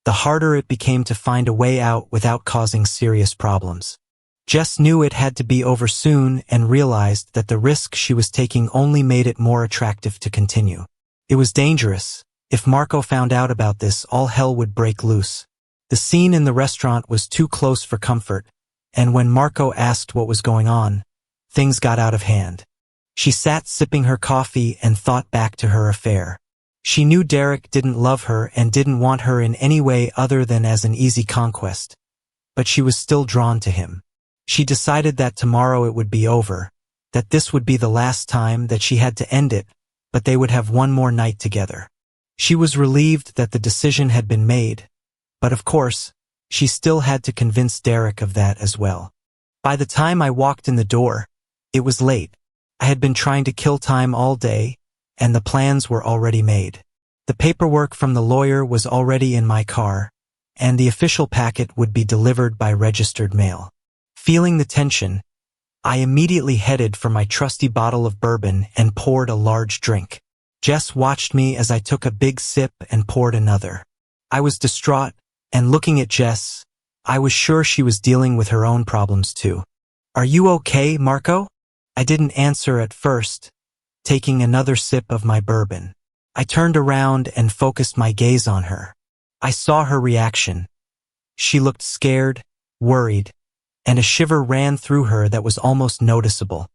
the harder it became to find a way out without causing serious problems. Jess knew it had to be over soon and realized that the risk she was taking only made it more attractive to continue. It was dangerous. If Marco found out about this, all hell would break loose. The scene in the restaurant was too close for comfort, and when Marco asked what was going on, things got out of hand. She sat sipping her coffee and thought back to her affair. She knew Derek didn't love her and didn't want her in any way other than as an easy conquest, but she was still drawn to him. She decided that tomorrow it would be over, that this would be the last time, that she had to end it, but they would have one more night together. She was relieved that the decision had been made, but of course, she still had to convince Derek of that as well. By the time I walked in the door, It was late. I had been trying to kill time all day, and the plans were already made. The paperwork from the lawyer was already in my car, and the official packet would be delivered by registered mail. Feeling the tension, I immediately headed for my trusty bottle of bourbon and poured a large drink. Jess watched me as I took a big sip and poured another. I was distraught, and looking at Jess, I was sure she was dealing with her own problems too. "Are you okay, Marco?" I didn't answer at first, taking another sip of my bourbon. I turned around and focused my gaze on her. I saw her reaction. She looked scared, worried, and a shiver ran through her that was almost noticeable.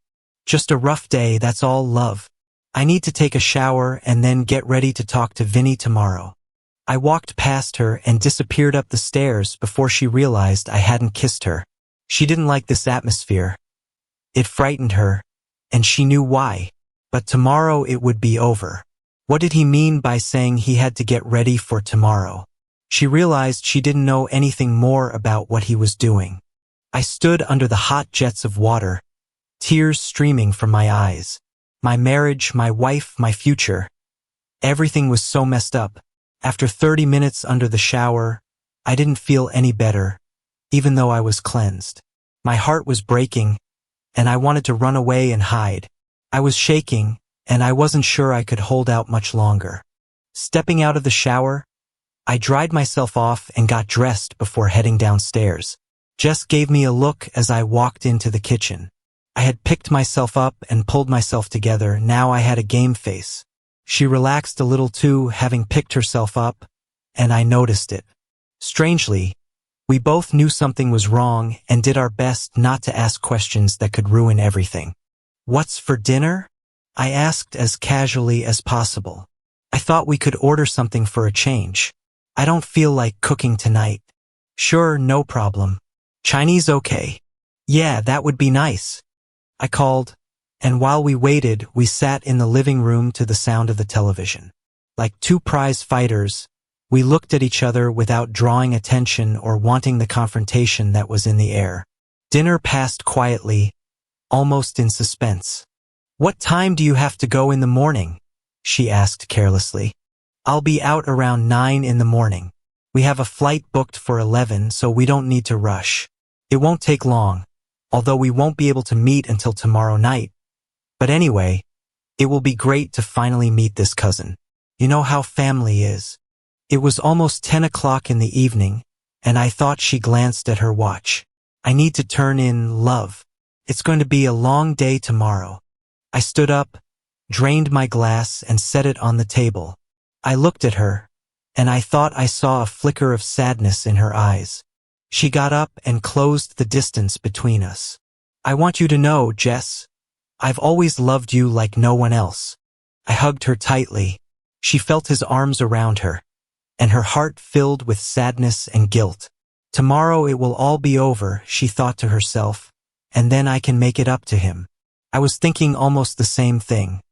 "Just a rough day, that's all, love. I need to take a shower and then get ready to talk to Vinny tomorrow." I walked past her and disappeared up the stairs before she realized I hadn't kissed her. She didn't like this atmosphere. It frightened her, and she knew why. But tomorrow it would be over. What did he mean by saying he had to get ready for tomorrow? She realized she didn't know anything more about what he was doing. I stood under the hot jets of water, tears streaming from my eyes. My marriage, my wife, my future. Everything was so messed up. After 30 minutes under the shower, I didn't feel any better, even though I was cleansed. My heart was breaking, and I wanted to run away and hide. I was shaking, and I wasn't sure I could hold out much longer. Stepping out of the shower, I dried myself off and got dressed before heading downstairs. Jess gave me a look as I walked into the kitchen. I had picked myself up and pulled myself together. Now I had a game face. She relaxed a little too, having picked herself up, and I noticed it. Strangely, we both knew something was wrong and did our best not to ask questions that could ruin everything. "What's for dinner?" I asked as casually as possible. "I thought we could order something for a change. I don't feel like cooking tonight." "Sure, no problem. Chinese okay?" "Yeah, that would be nice," I called, and while we waited, we sat in the living room to the sound of the television. Like two prize fighters, we looked at each other without drawing attention or wanting the confrontation that was in the air. Dinner passed quietly, almost in suspense. "What time do you have to go in the morning?" she asked carelessly. "I'll be out around 9 in the morning. We have a flight booked for 11, so we don't need to rush. It won't take long, although we won't be able to meet until tomorrow night. But anyway, it will be great to finally meet this cousin. You know how family is." It was almost 10 o'clock in the evening, and I thought she glanced at her watch. "I need to turn in, love. It's going to be a long day tomorrow." I stood up, drained my glass, and set it on the table. I looked at her, and I thought I saw a flicker of sadness in her eyes. She got up and closed the distance between us. "I want you to know, Jess, I've always loved you like no one else." I hugged her tightly. She felt his arms around her, and her heart filled with sadness and guilt. "Tomorrow it will all be over," she thought to herself, "and then I can make it up to him." I was thinking almost the same thing.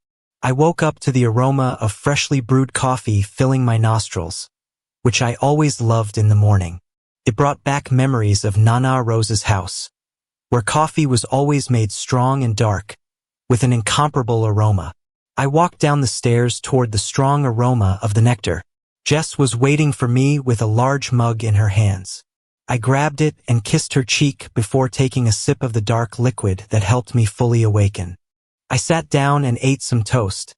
I woke up to the aroma of freshly brewed coffee filling my nostrils, which I always loved in the morning. It brought back memories of Nana Rose's house, where coffee was always made strong and dark, with an incomparable aroma. I walked down the stairs toward the strong aroma of the nectar. Jess was waiting for me with a large mug in her hands. I grabbed it and kissed her cheek before taking a sip of the dark liquid that helped me fully awaken. I sat down and ate some toast,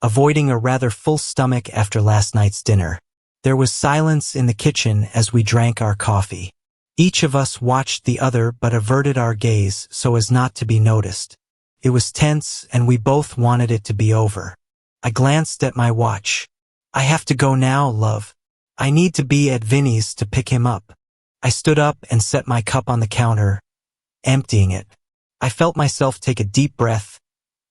avoiding a rather full stomach after last night's dinner. There was silence in the kitchen as we drank our coffee. Each of us watched the other but averted our gaze so as not to be noticed. It was tense and we both wanted it to be over. I glanced at my watch. "I have to go now, love. I need to be at Vinny's to pick him up." I stood up and set my cup on the counter, emptying it. I felt myself take a deep breath,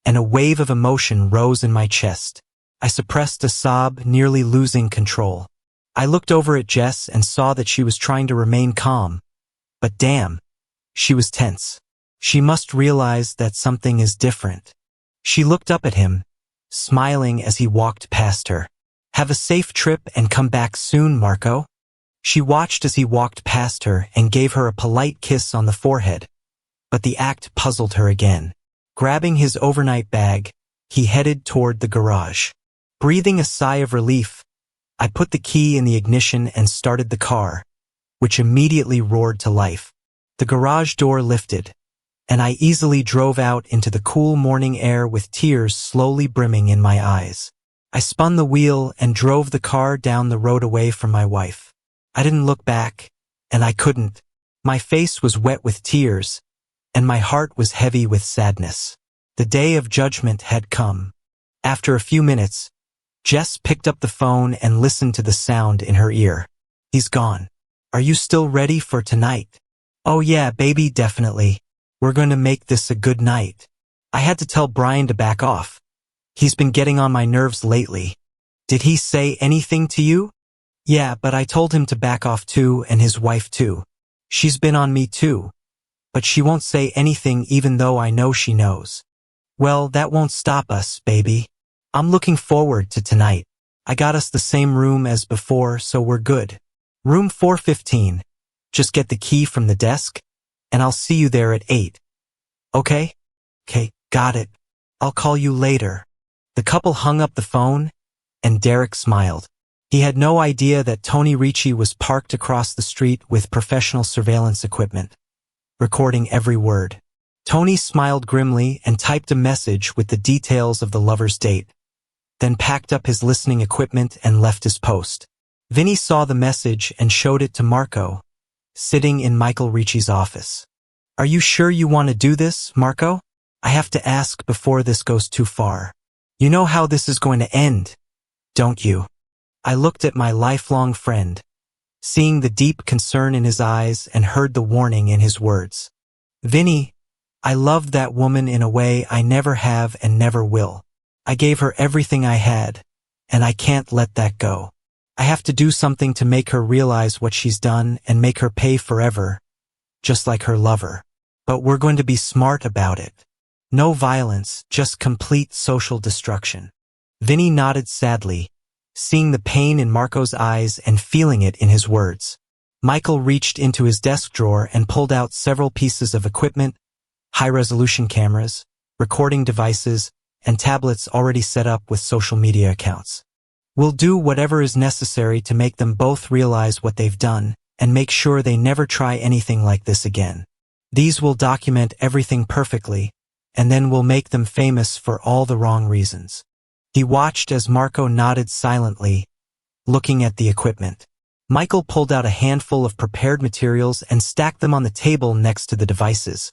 and a wave of emotion rose in my chest. I suppressed a sob, nearly losing control. I looked over at Jess and saw that she was trying to remain calm, but damn, she was tense. She must realize that something is different. She looked up at him, smiling as he walked past her. "Have a safe trip and come back soon, Marco." She watched as he walked past her and gave her a polite kiss on the forehead, but the act puzzled her again. Grabbing his overnight bag, he headed toward the garage. Breathing a sigh of relief, I put the key in the ignition and started the car, which immediately roared to life. The garage door lifted, and I easily drove out into the cool morning air with tears slowly brimming in my eyes. I spun the wheel and drove the car down the road away from my wife. I didn't look back, and I couldn't. My face was wet with tears, and my heart was heavy with sadness. The day of judgment had come. After a few minutes, Jess picked up the phone and listened to the sound in her ear. "He's gone. Are you still ready for tonight?" "Oh yeah, baby, definitely. We're going to make this a good night." I had to tell Brian to back off. He's been getting on my nerves lately. "Did he say anything to you?" "Yeah, but I told him to back off too, and his wife too. She's been on me too. But she won't say anything even though I know she knows." "Well, that won't stop us, baby. I'm looking forward to tonight. I got us the same room as before, so we're good. Room 415. Just get the key from the desk, and I'll see you there at 8. Okay? Okay, got it. I'll call you later." The couple hung up the phone, and Derek smiled. He had no idea that Tony Ricci was parked across the street with professional surveillance equipment, recording every word. Tony smiled grimly and typed a message with the details of the lovers' date, then packed up his listening equipment and left his post. Vinny saw the message and showed it to Marco, sitting in Michael Ricci's office. "Are you sure you want to do this, Marco? I have to ask before this goes too far. You know how this is going to end, don't you?" I looked at my lifelong friend, seeing the deep concern in his eyes and heard the warning in his words. "Vinny, I loved that woman in a way I never have and never will. I gave her everything I had, and I can't let that go. I have to do something to make her realize what she's done and make her pay forever, just like her lover. But we're going to be smart about it. No violence, just complete social destruction." Vinny nodded sadly, seeing the pain in Marco's eyes and feeling it in his words. Michael reached into his desk drawer and pulled out several pieces of equipment, high-resolution cameras, recording devices, and tablets already set up with social media accounts. "We'll do whatever is necessary to make them both realize what they've done and make sure they never try anything like this again. These will document everything perfectly, and then we'll make them famous for all the wrong reasons." He watched as Marco nodded silently, looking at the equipment. Michael pulled out a handful of prepared materials and stacked them on the table next to the devices.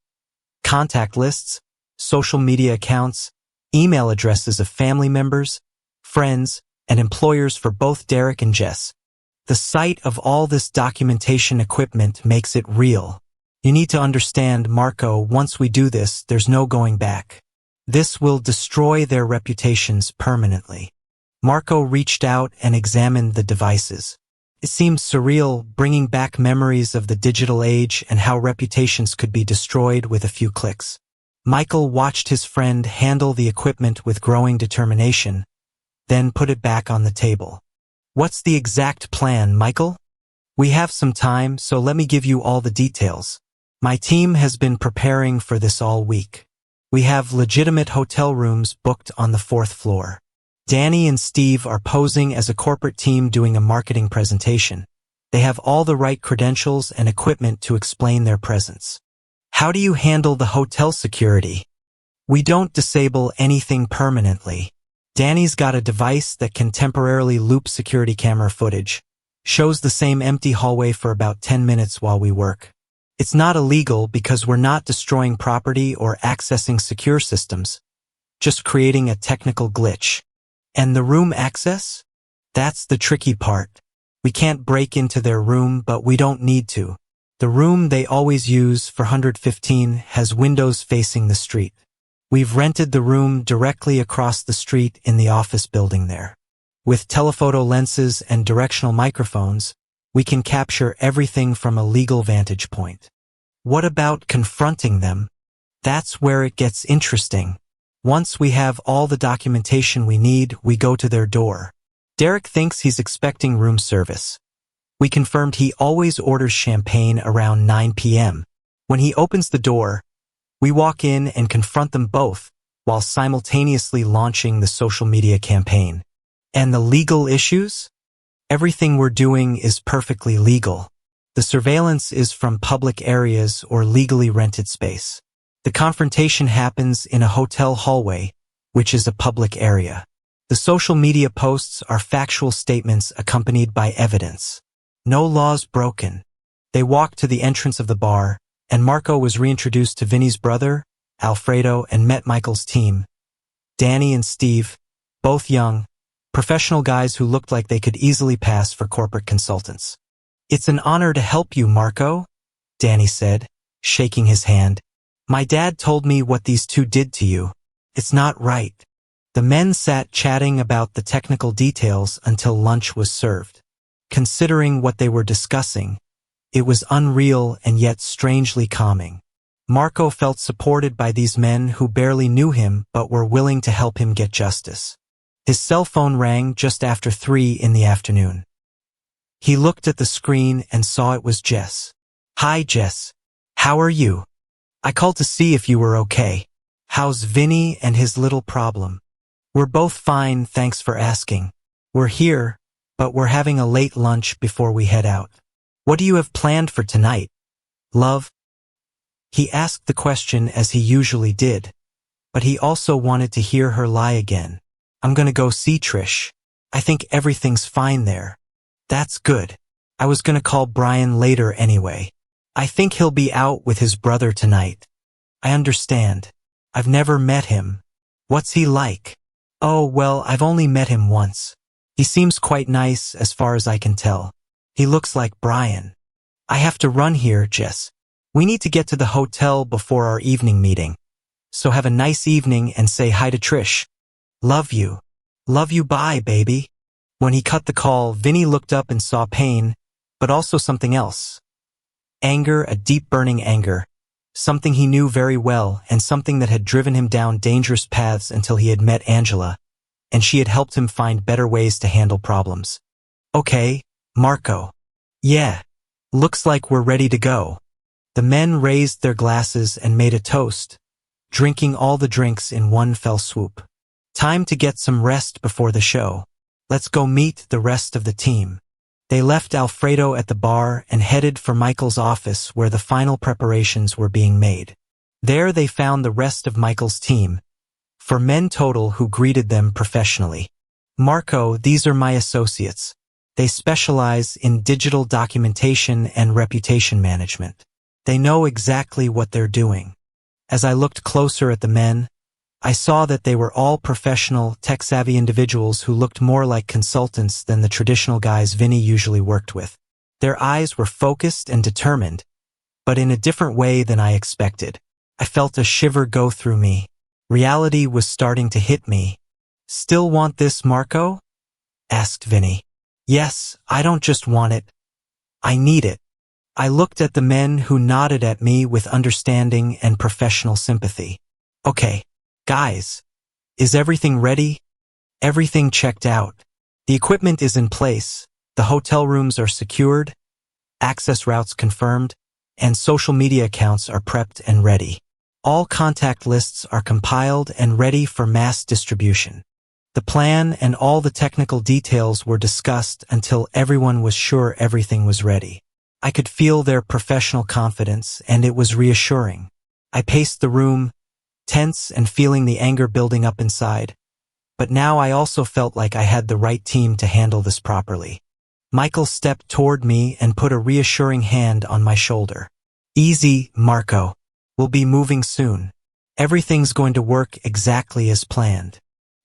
Contact lists, social media accounts, email addresses of family members, friends, and employers for both Derek and Jess. The sight of all this documentation equipment makes it real. "You need to understand, Marco, once we do this, there's no going back. This will destroy their reputations permanently." Marco reached out and examined the devices. It seemed surreal, bringing back memories of the digital age and how reputations could be destroyed with a few clicks. Michael watched his friend handle the equipment with growing determination, then put it back on the table. "What's the exact plan, Michael?" "We have some time, so let me give you all the details. My team has been preparing for this all week. We have legitimate hotel rooms booked on the 4th floor. Danny and Steve are posing as a corporate team doing a marketing presentation. They have all the right credentials and equipment to explain their presence." "How do you handle the hotel security?" "We don't disable anything permanently. Danny's got a device that can temporarily loop security camera footage, shows the same empty hallway for about 10 minutes while we work. It's not illegal because we're not destroying property or accessing secure systems, just creating a technical glitch. And the room access? That's the tricky part. We can't break into their room, but we don't need to. The room they always use for 115 has windows facing the street. We've rented the room directly across the street in the office building there. With telephoto lenses and directional microphones, we can capture everything from a legal vantage point." "What about confronting them?" "That's where it gets interesting. Once we have all the documentation we need, we go to their door. Derek thinks he's expecting room service. We confirmed he always orders champagne around 9 p.m. When he opens the door, We walk in and confront them both, while simultaneously launching the social media campaign. And the legal issues? Everything we're doing is perfectly legal. The surveillance is from public areas or legally rented space. The confrontation happens in a hotel hallway, which is a public area. The social media posts are factual statements accompanied by evidence. No laws broken. They walked to the entrance of the bar, and Marco was reintroduced to Vinny's brother, Alfredo, and met Michael's team. Danny and Steve, both young, professional guys who looked like they could easily pass for corporate consultants. "It's an honor to help you, Marco," Danny said, shaking his hand. "My dad told me what these two did to you. It's not right." The men sat chatting about the technical details until lunch was served. Considering what they were discussing, it was unreal and yet strangely calming. Marco felt supported by these men who barely knew him but were willing to help him get justice. His cell phone rang just after 3 in the afternoon. He looked at the screen and saw it was Jess. "Hi, Jess. How are you? I called to see if you were okay. How's Vinny and his little problem?" "We're both fine, thanks for asking. We're here, but we're having a late lunch before we head out. What do you have planned for tonight, love?" He asked the question as he usually did, but he also wanted to hear her lie again. "I'm gonna go see Trish. I think everything's fine there." "That's good. I was gonna call Brian later anyway. I think he'll be out with his brother tonight." "I understand. I've never met him. What's he like?" "Oh, well, I've only met him once. He seems quite nice as far as I can tell. He looks like Brian." "I have to run here, Jess. We need to get to the hotel before our evening meeting. So have a nice evening and say hi to Trish. Love you. Love you, bye, baby." When he cut the call, Vinny looked up and saw pain, but also something else. Anger, a deep burning anger. Something he knew very well and something that had driven him down dangerous paths until he had met Angela, and she had helped him find better ways to handle problems. "Okay, Marco." "Yeah. Looks like we're ready to go." The men raised their glasses and made a toast, drinking all the drinks in one fell swoop. "Time to get some rest before the show. Let's go meet the rest of the team." They left Alfredo at the bar and headed for Michael's office where the final preparations were being made. There they found the rest of Michael's team, 4 men total, who greeted them professionally. "Marco, these are my associates. They specialize in digital documentation and reputation management. They know exactly what they're doing." As I looked closer at the men, I saw that they were all professional, tech-savvy individuals who looked more like consultants than the traditional guys Vinny usually worked with. Their eyes were focused and determined, but in a different way than I expected. I felt a shiver go through me. Reality was starting to hit me. "Still want this, Marco?" asked Vinny. "Yes, I don't just want it. I need it." I looked at the men who nodded at me with understanding and professional sympathy. "Okay. Guys, is everything ready?" "Everything checked out. The equipment is in place, the hotel rooms are secured, access routes confirmed, and social media accounts are prepped and ready. All contact lists are compiled and ready for mass distribution." The plan and all the technical details were discussed until everyone was sure everything was ready. I could feel their professional confidence, and it was reassuring. I paced the room, tense and feeling the anger building up inside, but now I also felt like I had the right team to handle this properly. Michael stepped toward me and put a reassuring hand on my shoulder. "Easy, Marco. We'll be moving soon. Everything's going to work exactly as planned."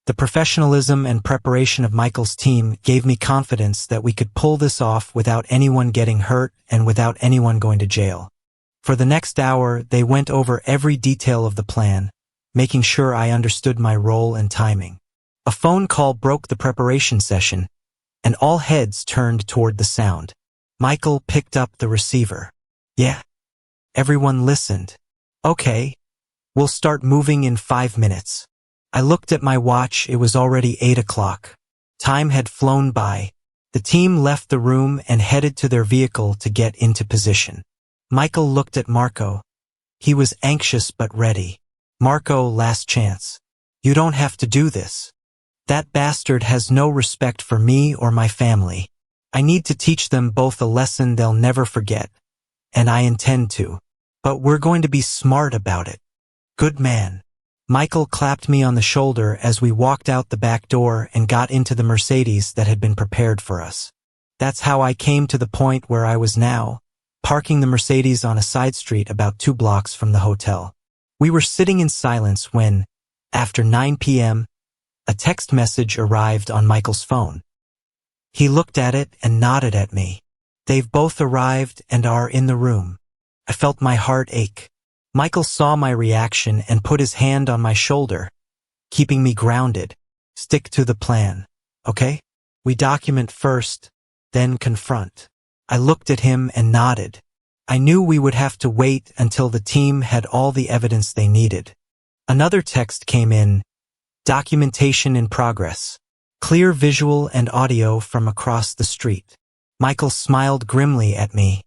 The professionalism and preparation of Michael's team gave me confidence that we could pull this off without anyone getting hurt and without anyone going to jail. For the next hour, they went over every detail of the plan, making sure I understood my role and timing. A phone call broke the preparation session, and all heads turned toward the sound. Michael picked up the receiver. "Yeah." Everyone listened. "Okay. We'll start moving in 5 minutes." I looked at my watch. It was already 8 o'clock. Time had flown by. The team left the room and headed to their vehicle to get into position. Michael looked at Marco. He was anxious but ready. Marco, last chance. You don't have to do this. That bastard has no respect for me or my family. I need to teach them both a lesson they'll never forget, and I intend to. But we're going to be smart about it. Good man. Michael clapped me on the shoulder as we walked out the back door and got into the Mercedes that had been prepared for us. That's how I came to the point where I was now, parking the Mercedes on a side street about 2 blocks from the hotel. We were sitting in silence when, after 9 p.m., a text message arrived on Michael's phone. He looked at it and nodded at me. They've both arrived and are in the room. I felt my heart ache. Michael saw my reaction and put his hand on my shoulder, keeping me grounded. Stick to the plan, okay? We document first, then confront. I looked at him and nodded. I knew we would have to wait until the team had all the evidence they needed. Another text came in, documentation in progress. Clear visual and audio from across the street. Michael smiled grimly at me.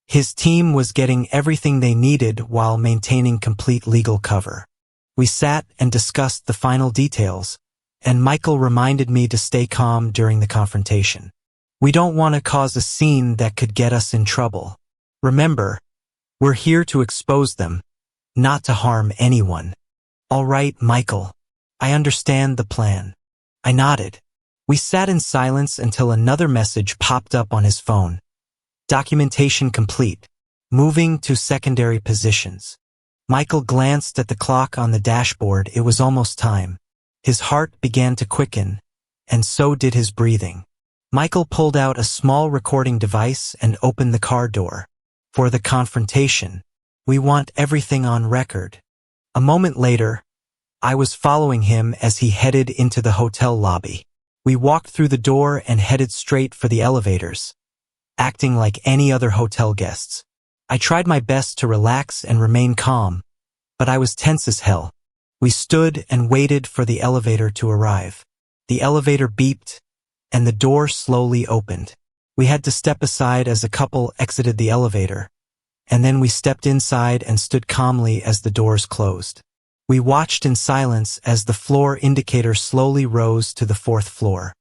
His team was getting everything they needed while maintaining complete legal cover. We sat and discussed the final details, and Michael reminded me to stay calm during the confrontation. We don't want to cause a scene that could get us in trouble. Remember, we're here to expose them, not to harm anyone. All right, Michael. I understand the plan. I nodded. We sat in silence until another message popped up on his phone. Documentation complete. Moving to secondary positions. Michael glanced at the clock on the dashboard. It was almost time. His heart began to quicken, and so did his breathing. Michael pulled out a small recording device and opened the car door. For the confrontation, we want everything on record. A moment later, I was following him as he headed into the hotel lobby. We walked through the door and headed straight for the elevators, acting like any other hotel guests. I tried my best to relax and remain calm, but I was tense as hell. We stood and waited for the elevator to arrive. The elevator beeped, and the door slowly opened. We had to step aside as a couple exited the elevator, and then we stepped inside and stood calmly as the doors closed. We watched in silence as the floor indicator slowly rose to the 4th floor.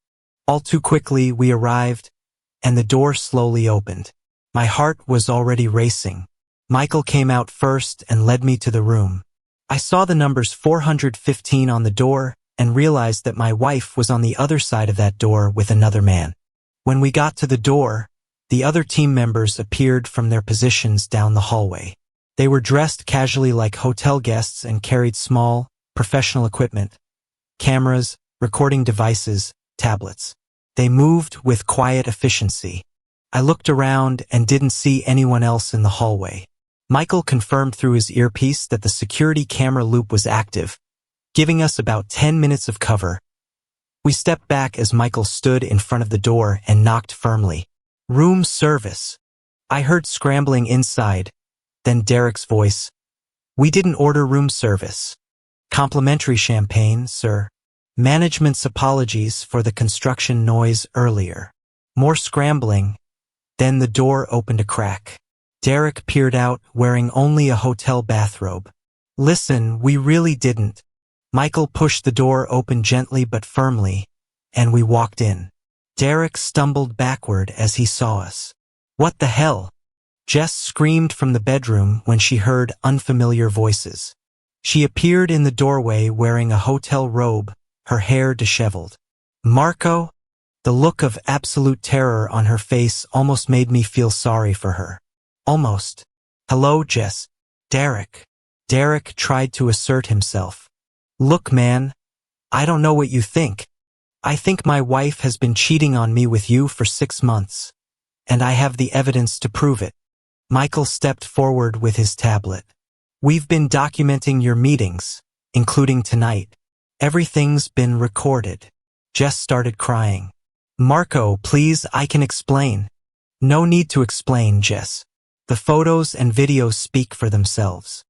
All too quickly, we arrived, and the door slowly opened. My heart was already racing. Michael came out first and led me to the room. I saw the numbers 415 on the door and realized that my wife was on the other side of that door with another man. When we got to the door, the other team members appeared from their positions down the hallway. They were dressed casually like hotel guests and carried small, professional equipment, cameras, recording devices, tablets. They moved with quiet efficiency. I looked around and didn't see anyone else in the hallway. Michael confirmed through his earpiece that the security camera loop was active, giving us about 10 minutes of cover. We stepped back as Michael stood in front of the door and knocked firmly. Room service. I heard scrambling inside, then Derek's voice. We didn't order room service. Complimentary champagne, sir. Management's apologies for the construction noise earlier. More scrambling. Then the door opened a crack. Derek peered out, wearing only a hotel bathrobe. Listen, we really didn't. Michael pushed the door open gently but firmly, and we walked in. Derek stumbled backward as he saw us. What the hell? Jess screamed from the bedroom when she heard unfamiliar voices. She appeared in the doorway wearing a hotel robe, her hair disheveled. Marco? The look of absolute terror on her face almost made me feel sorry for her. Almost. Hello, Jess. Derek. Derek tried to assert himself. Look, man, I don't know what you think. I think my wife has been cheating on me with you for 6 months, and I have the evidence to prove it. Michael stepped forward with his tablet. We've been documenting your meetings, including tonight. Everything's been recorded. Jess started crying. Marco, please, I can explain. No need to explain, Jess. The photos and videos speak for themselves.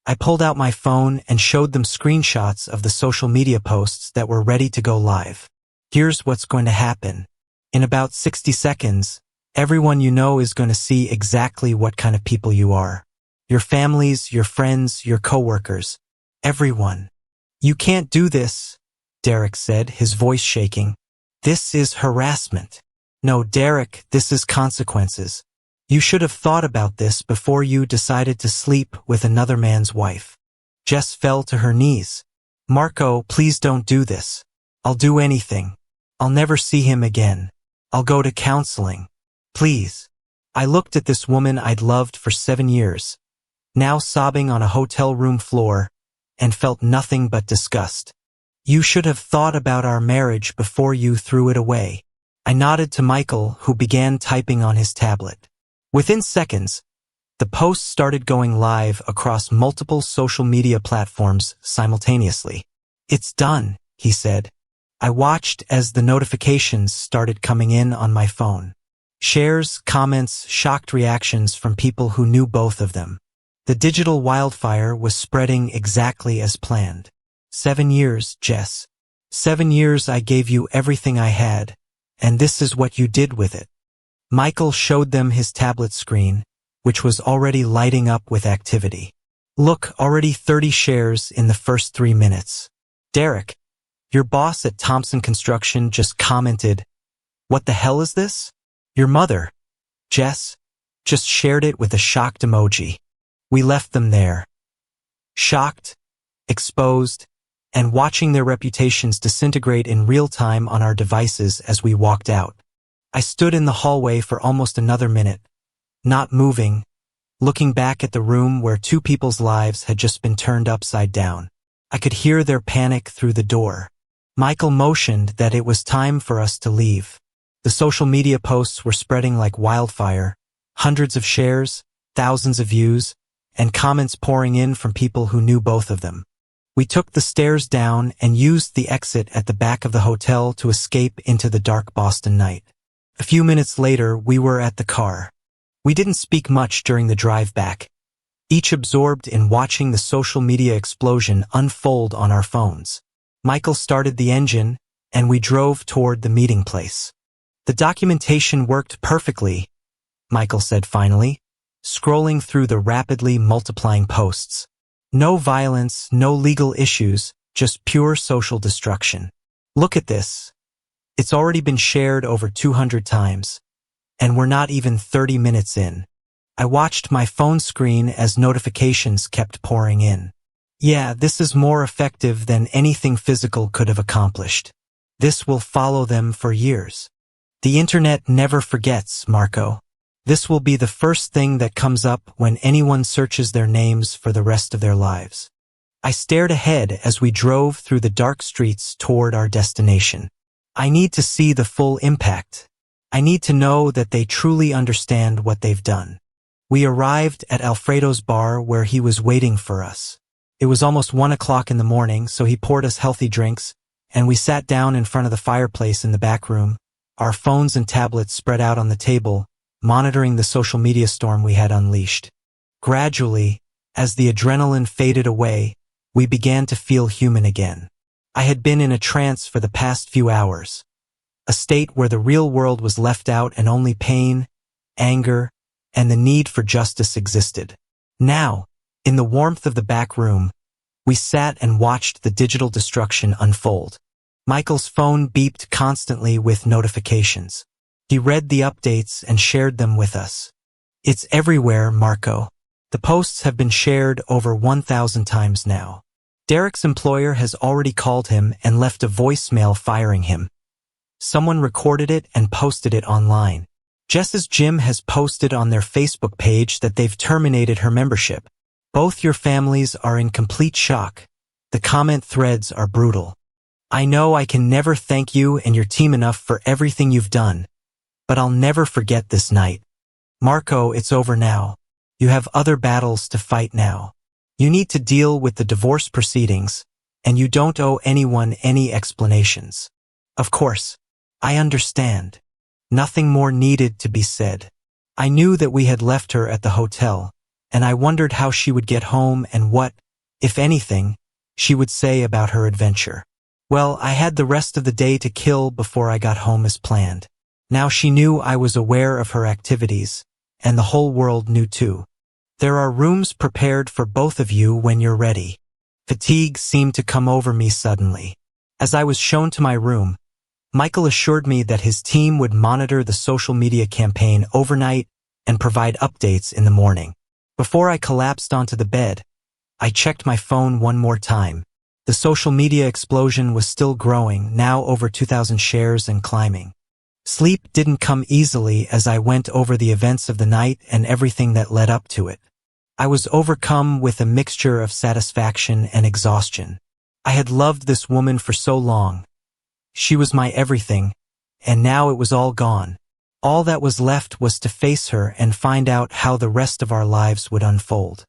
I pulled out my phone and showed them screenshots of the social media posts that were ready to go live. Here's what's going to happen. In about 60 seconds, everyone you know is going to see exactly what kind of people you are. Your families, your friends, your coworkers. Everyone. You can't do this, Derek said, his voice shaking. This is harassment. No, Derek, this is consequences. You should have thought about this before you decided to sleep with another man's wife. Jess fell to her knees. Marco, please don't do this. I'll do anything. I'll never see him again. I'll go to counseling. Please. I looked at this woman I'd loved for 7 years, now sobbing on a hotel room floor, and felt nothing but disgust. You should have thought about our marriage before you threw it away. I nodded to Michael, who began typing on his tablet. Within seconds, the post started going live across multiple social media platforms simultaneously. It's done, he said. I watched as the notifications started coming in on my phone. Shares, comments, shocked reactions from people who knew both of them. The digital wildfire was spreading exactly as planned. 7 years, Jess. 7 years I gave you everything I had, and this is what you did with it. Michael showed them his tablet screen, which was already lighting up with activity. Look, already 30 shares in the first 3 minutes. Derek, your boss at Thompson Construction just commented, "What the hell is this?" Your mother, Jess, just shared it with a shocked emoji. We left them there. Shocked, exposed, and watching their reputations disintegrate in real time on our devices as we walked out. I stood in the hallway for almost another minute, not moving, looking back at the room where 2 people's lives had just been turned upside down. I could hear their panic through the door. Michael motioned that it was time for us to leave. The social media posts were spreading like wildfire, hundreds of shares, thousands of views, and comments pouring in from people who knew both of them. We took the stairs down and used the exit at the back of the hotel to escape into the dark Boston night. A few minutes later, we were at the car. We didn't speak much during the drive back, each absorbed in watching the social media explosion unfold on our phones. Michael started the engine, and we drove toward the meeting place. The documentation worked perfectly, Michael said finally, scrolling through the rapidly multiplying posts. No violence, no legal issues, just pure social destruction. Look at this. It's already been shared over 200 times, and we're not even 30 minutes in. I watched my phone screen as notifications kept pouring in. Yeah, this is more effective than anything physical could have accomplished. This will follow them for years. The internet never forgets, Marco. This will be the first thing that comes up when anyone searches their names for the rest of their lives. I stared ahead as we drove through the dark streets toward our destination. I need to see the full impact. I need to know that they truly understand what they've done. We arrived at Alfredo's bar where he was waiting for us. It was almost 1 o'clock in the morning, so he poured us healthy drinks, and we sat down in front of the fireplace in the back room, our phones and tablets spread out on the table, monitoring the social media storm we had unleashed. Gradually, as the adrenaline faded away, we began to feel human again. I had been in a trance for the past few hours, a state where the real world was left out and only pain, anger, and the need for justice existed. Now, in the warmth of the back room, we sat and watched the digital destruction unfold. Michael's phone beeped constantly with notifications. He read the updates and shared them with us. It's everywhere, Marco. The posts have been shared over 1,000 times now. Derek's employer has already called him and left a voicemail firing him. Someone recorded it and posted it online. Jess's gym has posted on their Facebook page that they've terminated her membership. Both your families are in complete shock. The comment threads are brutal. I know I can never thank you and your team enough for everything you've done, but I'll never forget this night. Marco, it's over now. You have other battles to fight now. You need to deal with the divorce proceedings, and you don't owe anyone any explanations. Of course, I understand. Nothing more needed to be said. I knew that we had left her at the hotel, and I wondered how she would get home and what, if anything, she would say about her adventure. Well, I had the rest of the day to kill before I got home as planned. Now she knew I was aware of her activities, and the whole world knew too. There are rooms prepared for both of you when you're ready. Fatigue seemed to come over me suddenly. As I was shown to my room, Michael assured me that his team would monitor the social media campaign overnight and provide updates in the morning. Before I collapsed onto the bed, I checked my phone one more time. The social media explosion was still growing, now over 2,000 shares and climbing. Sleep didn't come easily as I went over the events of the night and everything that led up to it. I was overcome with a mixture of satisfaction and exhaustion. I had loved this woman for so long. She was my everything, and now it was all gone. All that was left was to face her and find out how the rest of our lives would unfold.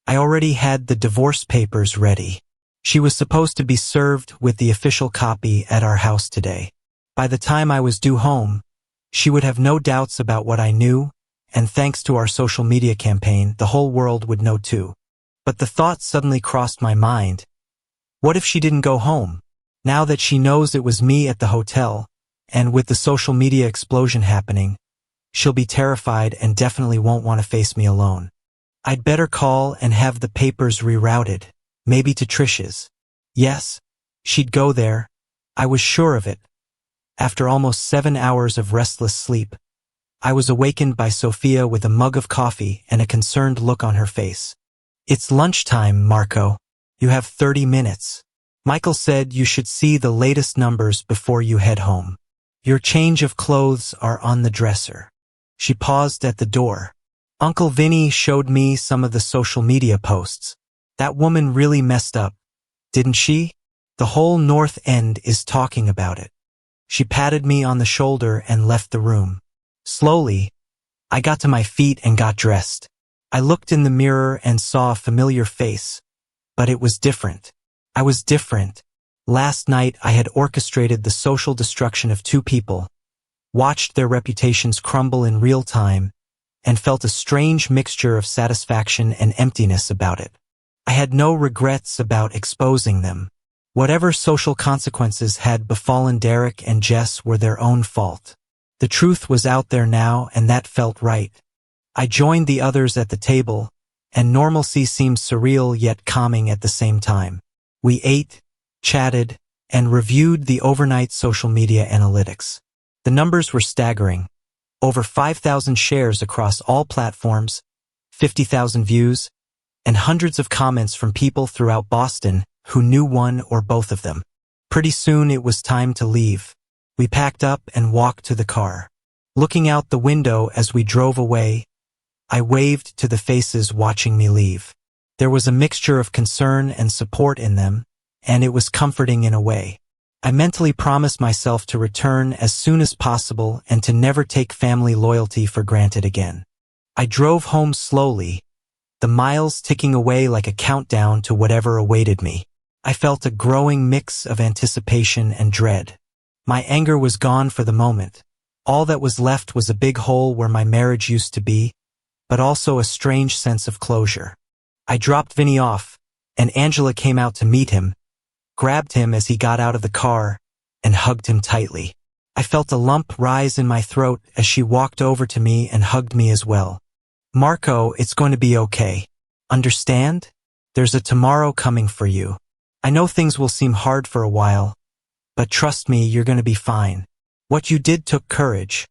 I already had the divorce papers ready. She was supposed to be served with the official copy at our house today. By the time I was due home, she would have no doubts about what I knew, and thanks to our social media campaign, the whole world would know too. But the thought suddenly crossed my mind. What if she didn't go home? Now that she knows it was me at the hotel, and with the social media explosion happening, she'll be terrified and definitely won't want to face me alone. I'd better call and have the papers rerouted, maybe to Trish's. Yes, she'd go there. I was sure of it. After almost 7 hours of restless sleep, I was awakened by Sophia with a mug of coffee and a concerned look on her face. It's lunchtime, Marco. You have 30 minutes. Michael said you should see the latest numbers before you head home. Your change of clothes are on the dresser. She paused at the door. Uncle Vinny showed me some of the social media posts. That woman really messed up, didn't she? The whole North End is talking about it. She patted me on the shoulder and left the room. Slowly, I got to my feet and got dressed. I looked in the mirror and saw a familiar face, but it was different. I was different. Last night I had orchestrated the social destruction of two people, watched their reputations crumble in real time, and felt a strange mixture of satisfaction and emptiness about it. I had no regrets about exposing them. Whatever social consequences had befallen Derek and Jess were their own fault. The truth was out there now, and that felt right. I joined the others at the table, and normalcy seemed surreal yet calming at the same time. We ate, chatted, and reviewed the overnight social media analytics. The numbers were staggering. Over 5,000 shares across all platforms, 50,000 views, and hundreds of comments from people throughout Boston who knew one or both of them. Pretty soon it was time to leave. We packed up and walked to the car. Looking out the window as we drove away, I waved to the faces watching me leave. There was a mixture of concern and support in them, and it was comforting in a way. I mentally promised myself to return as soon as possible and to never take family loyalty for granted again. I drove home slowly, the miles ticking away like a countdown to whatever awaited me. I felt a growing mix of anticipation and dread. My anger was gone for the moment. All that was left was a big hole where my marriage used to be, but also a strange sense of closure. I dropped Vinny off, and Angela came out to meet him, grabbed him as he got out of the car, and hugged him tightly. I felt a lump rise in my throat as she walked over to me and hugged me as well. Marco, it's going to be okay. Understand? There's a tomorrow coming for you. I know things will seem hard for a while, but trust me, you're going to be fine. What you did took courage,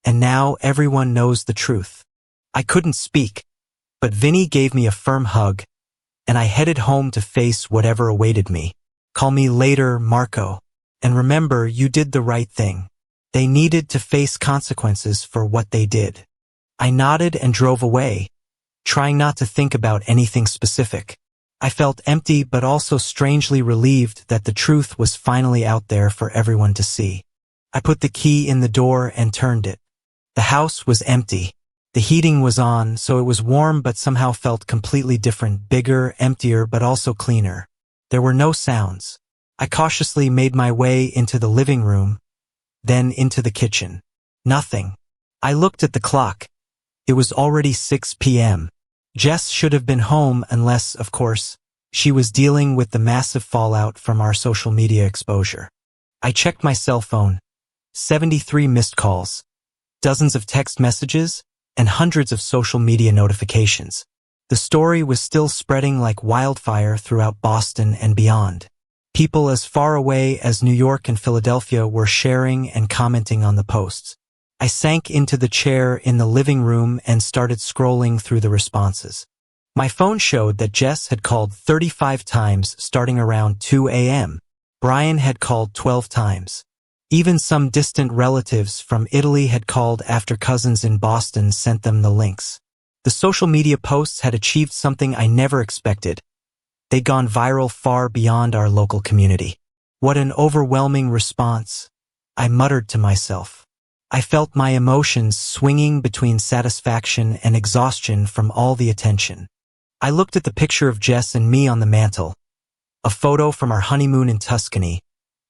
and now everyone knows the truth. I couldn't speak, but Vinny gave me a firm hug, and I headed home to face whatever awaited me. Call me later, Marco. And remember, you did the right thing. They needed to face consequences for what they did. I nodded and drove away, trying not to think about anything specific. I felt empty but also strangely relieved that the truth was finally out there for everyone to see. I put the key in the door and turned it. The house was empty. The heating was on, so it was warm but somehow felt completely different, bigger, emptier, but also cleaner. There were no sounds. I cautiously made my way into the living room, then into the kitchen. Nothing. I looked at the clock. It was already 6 p.m. Jess should have been home unless, of course, she was dealing with the massive fallout from our social media exposure. I checked my cell phone. 73 missed calls, dozens of text messages, and hundreds of social media notifications. The story was still spreading like wildfire throughout Boston and beyond. People as far away as New York and Philadelphia were sharing and commenting on the posts. I sank into the chair in the living room and started scrolling through the responses. My phone showed that Jess had called 35 times starting around 2 a.m. Brian had called 12 times. Even some distant relatives from Italy had called after cousins in Boston sent them the links. The social media posts had achieved something I never expected. They'd gone viral far beyond our local community. What an overwhelming response, I muttered to myself. I felt my emotions swinging between satisfaction and exhaustion from all the attention. I looked at the picture of Jess and me on the mantel, a photo from our honeymoon in Tuscany,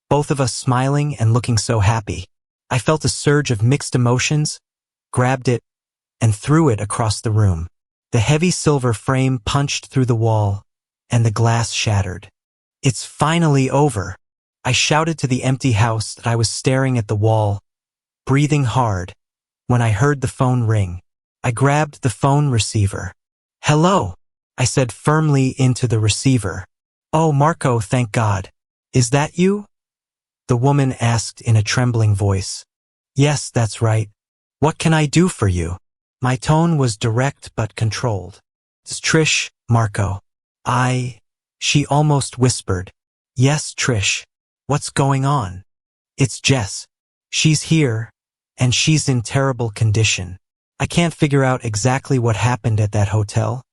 both of us smiling and looking so happy. I felt a surge of mixed emotions, grabbed it, and threw it across the room. The heavy silver frame punched through the wall, and the glass shattered. It's finally over. I shouted to the empty house that I was staring at the wall, breathing hard, when I heard the phone ring. I grabbed the phone receiver. "Hello," I said firmly into the receiver. "Oh, Marco, thank God. Is that you?" The woman asked in a trembling voice. "Yes, that's right. What can I do for you?" My tone was direct but controlled. "It's Trish, Marco." She almost whispered. "Yes, Trish. What's going on?" "It's Jess. She's here, and she's in terrible condition. I can't figure out exactly what happened at that hotel,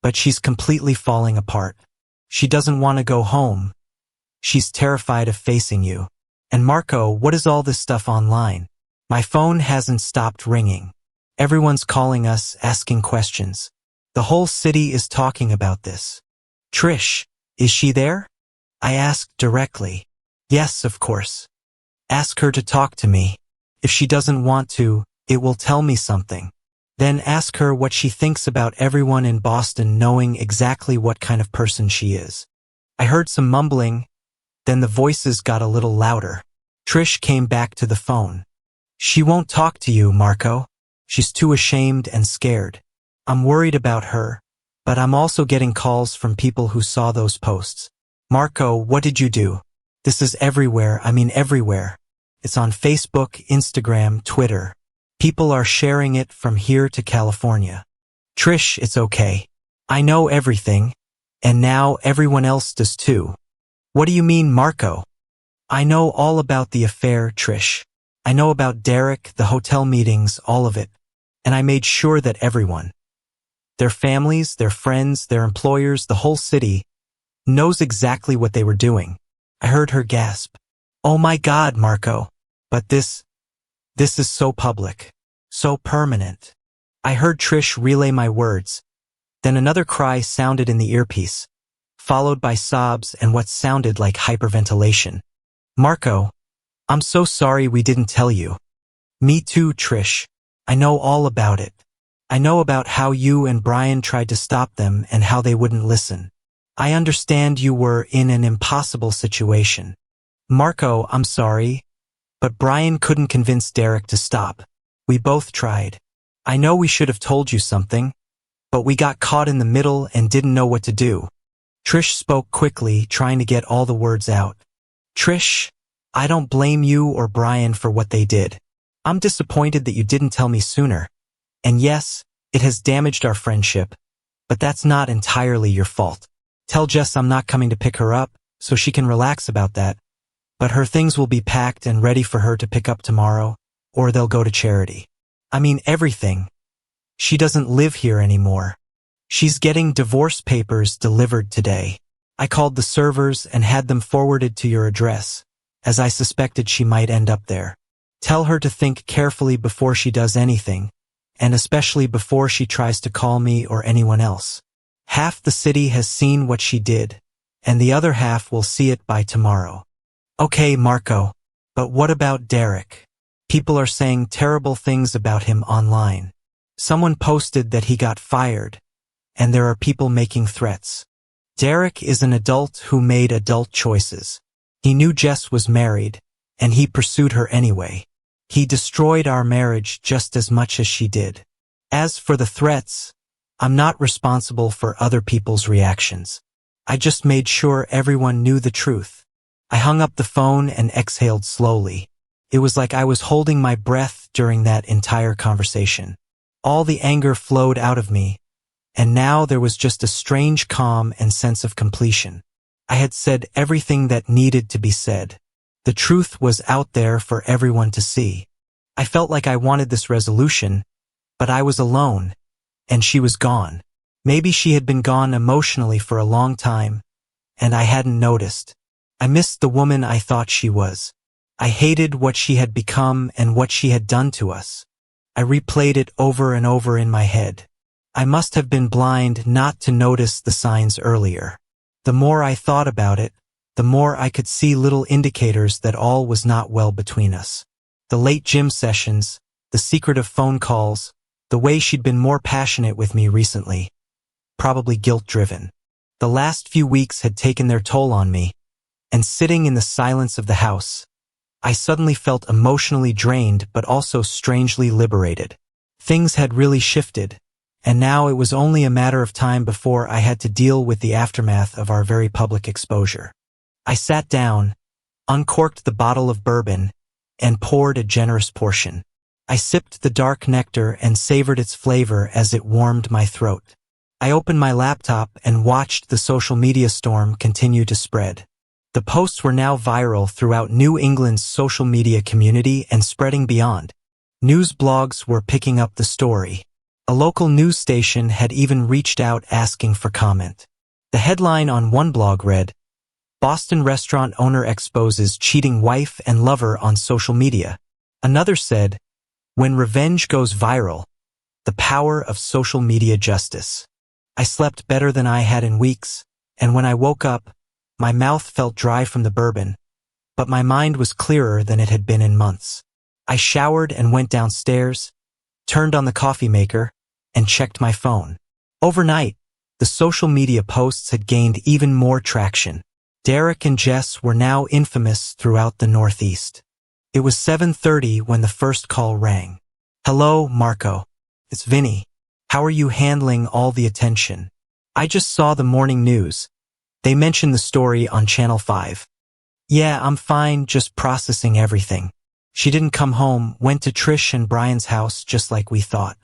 but she's completely falling apart. She doesn't want to go home. She's terrified of facing you. And Marco, what is all this stuff online? My phone hasn't stopped ringing. Everyone's calling us, asking questions. The whole city is talking about this. Trish, is she there?" I asked directly. "Yes, of course. Ask her to talk to me. If she doesn't want to, it will tell me something. Then ask her what she thinks about everyone in Boston knowing exactly what kind of person she is." I heard some mumbling, then the voices got a little louder. Trish came back to the phone. "She won't talk to you, Marco. She's too ashamed and scared. I'm worried about her, but I'm also getting calls from people who saw those posts. Marco, what did you do? This is everywhere, everywhere. It's on Facebook, Instagram, Twitter. People are sharing it from here to California. Trish, it's okay. I know everything, and now everyone else does too." "What do you mean, Marco?" "I know all about the affair, Trish. I know about Derek, the hotel meetings, all of it. And I made sure that everyone, their families, their friends, their employers, the whole city, knows exactly what they were doing." I heard her gasp. "Oh my God, Marco. But this is so public, so permanent." I heard Trish relay my words. Then another cry sounded in the earpiece, followed by sobs and what sounded like hyperventilation. "Marco, I'm so sorry we didn't tell you." "Me too, Trish. I know all about it. I know about how you and Brian tried to stop them and how they wouldn't listen. I understand you were in an impossible situation. Marco, I'm sorry, but Brian couldn't convince Derek to stop. We both tried. I know we should have told you something, but we got caught in the middle and didn't know what to do." Trish spoke quickly, trying to get all the words out. "Trish, I don't blame you or Brian for what they did. I'm disappointed that you didn't tell me sooner. And yes, it has damaged our friendship, but that's not entirely your fault. Tell Jess I'm not coming to pick her up, so she can relax about that. But her things will be packed and ready for her to pick up tomorrow, or they'll go to charity. Everything. She doesn't live here anymore. She's getting divorce papers delivered today. I called the servers and had them forwarded to your address, as I suspected she might end up there. Tell her to think carefully before she does anything, and especially before she tries to call me or anyone else. Half the city has seen what she did, and the other half will see it by tomorrow." "Okay, Marco, but what about Derek? People are saying terrible things about him online. Someone posted that he got fired, and there are people making threats. Derek is an adult who made adult choices. He knew Jess was married, and he pursued her anyway. He destroyed our marriage just as much as she did. As for the threats, I'm not responsible for other people's reactions. I just made sure everyone knew the truth. I hung up the phone and exhaled slowly. It was like I was holding my breath during that entire conversation. All the anger flowed out of me, and now there was just a strange calm and sense of completion. I had said everything that needed to be said. The truth was out there for everyone to see. I felt like I wanted this resolution, but I was alone, and she was gone. Maybe she had been gone emotionally for a long time, and I hadn't noticed. I missed the woman I thought she was. I hated what she had become and what she had done to us. I replayed it over and over in my head. I must have been blind not to notice the signs earlier. The more I thought about it, the more I could see little indicators that all was not well between us. The late gym sessions, the secretive phone calls, the way she'd been more passionate with me recently. Probably guilt-driven. The last few weeks had taken their toll on me, and sitting in the silence of the house, I suddenly felt emotionally drained but also strangely liberated. Things had really shifted, and now it was only a matter of time before I had to deal with the aftermath of our very public exposure. I sat down, uncorked the bottle of bourbon, and poured a generous portion. I sipped the dark nectar and savored its flavor as it warmed my throat. I opened my laptop and watched the social media storm continue to spread. The posts were now viral throughout New England's social media community and spreading beyond. News blogs were picking up the story. A local news station had even reached out asking for comment. The headline on one blog read, "Boston restaurant owner exposes cheating wife and lover on social media." Another said, "When revenge goes viral, the power of social media justice." I slept better than I had in weeks, and when I woke up, my mouth felt dry from the bourbon, but my mind was clearer than it had been in months. I showered and went downstairs, turned on the coffee maker, and checked my phone. Overnight, the social media posts had gained even more traction. Derek and Jess were now infamous throughout the Northeast. It was 7:30 when the first call rang. "Hello, Marco. It's Vinny. How are you handling all the attention? I just saw the morning news. They mentioned the story on Channel 5. Yeah, I'm fine, just processing everything. She didn't come home, went to Trish and Brian's house just like we thought.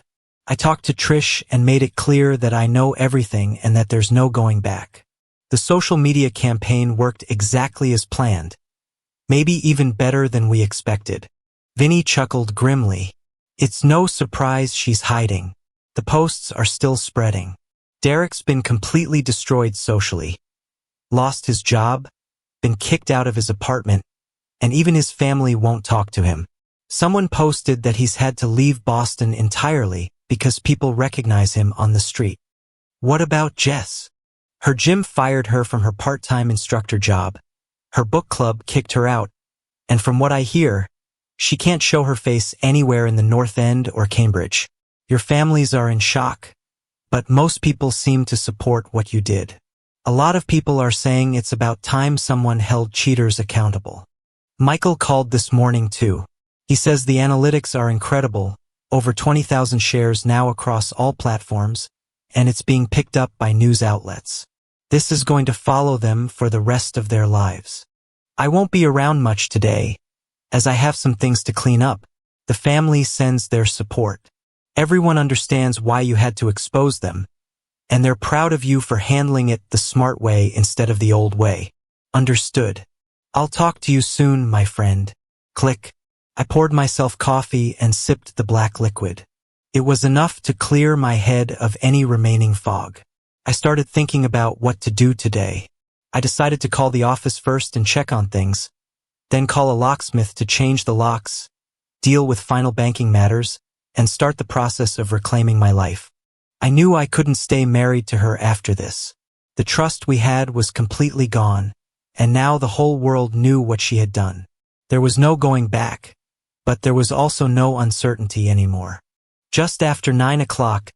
I talked to Trish and made it clear that I know everything and that there's no going back." The social media campaign worked exactly as planned, maybe even better than we expected. Vinny chuckled grimly. "It's no surprise she's hiding. The posts are still spreading. Derek's been completely destroyed socially. Lost his job, been kicked out of his apartment, and even his family won't talk to him. Someone posted that he's had to leave Boston entirely because people recognize him on the street." What about Jess? Her gym fired her from her part-time instructor job. Her book club kicked her out, and from what I hear, she can't show her face anywhere in the North End or Cambridge. Your families are in shock, but most people seem to support what you did. A lot of people are saying it's about time someone held cheaters accountable. Michael called this morning too. He says the analytics are incredible, over 20,000 shares now across all platforms, and it's being picked up by news outlets. This is going to follow them for the rest of their lives. I won't be around much today, as I have some things to clean up. The family sends their support. Everyone understands why you had to expose them, and they're proud of you for handling it the smart way instead of the old way. Understood. I'll talk to you soon, my friend. Click. I poured myself coffee and sipped the black liquid. It was enough to clear my head of any remaining fog. I started thinking about what to do today. I decided to call the office first and check on things, then call a locksmith to change the locks, deal with final banking matters, and start the process of reclaiming my life. I knew I couldn't stay married to her after this. The trust we had was completely gone, and now the whole world knew what she had done. There was no going back, but there was also no uncertainty anymore. Just after 9 o'clock,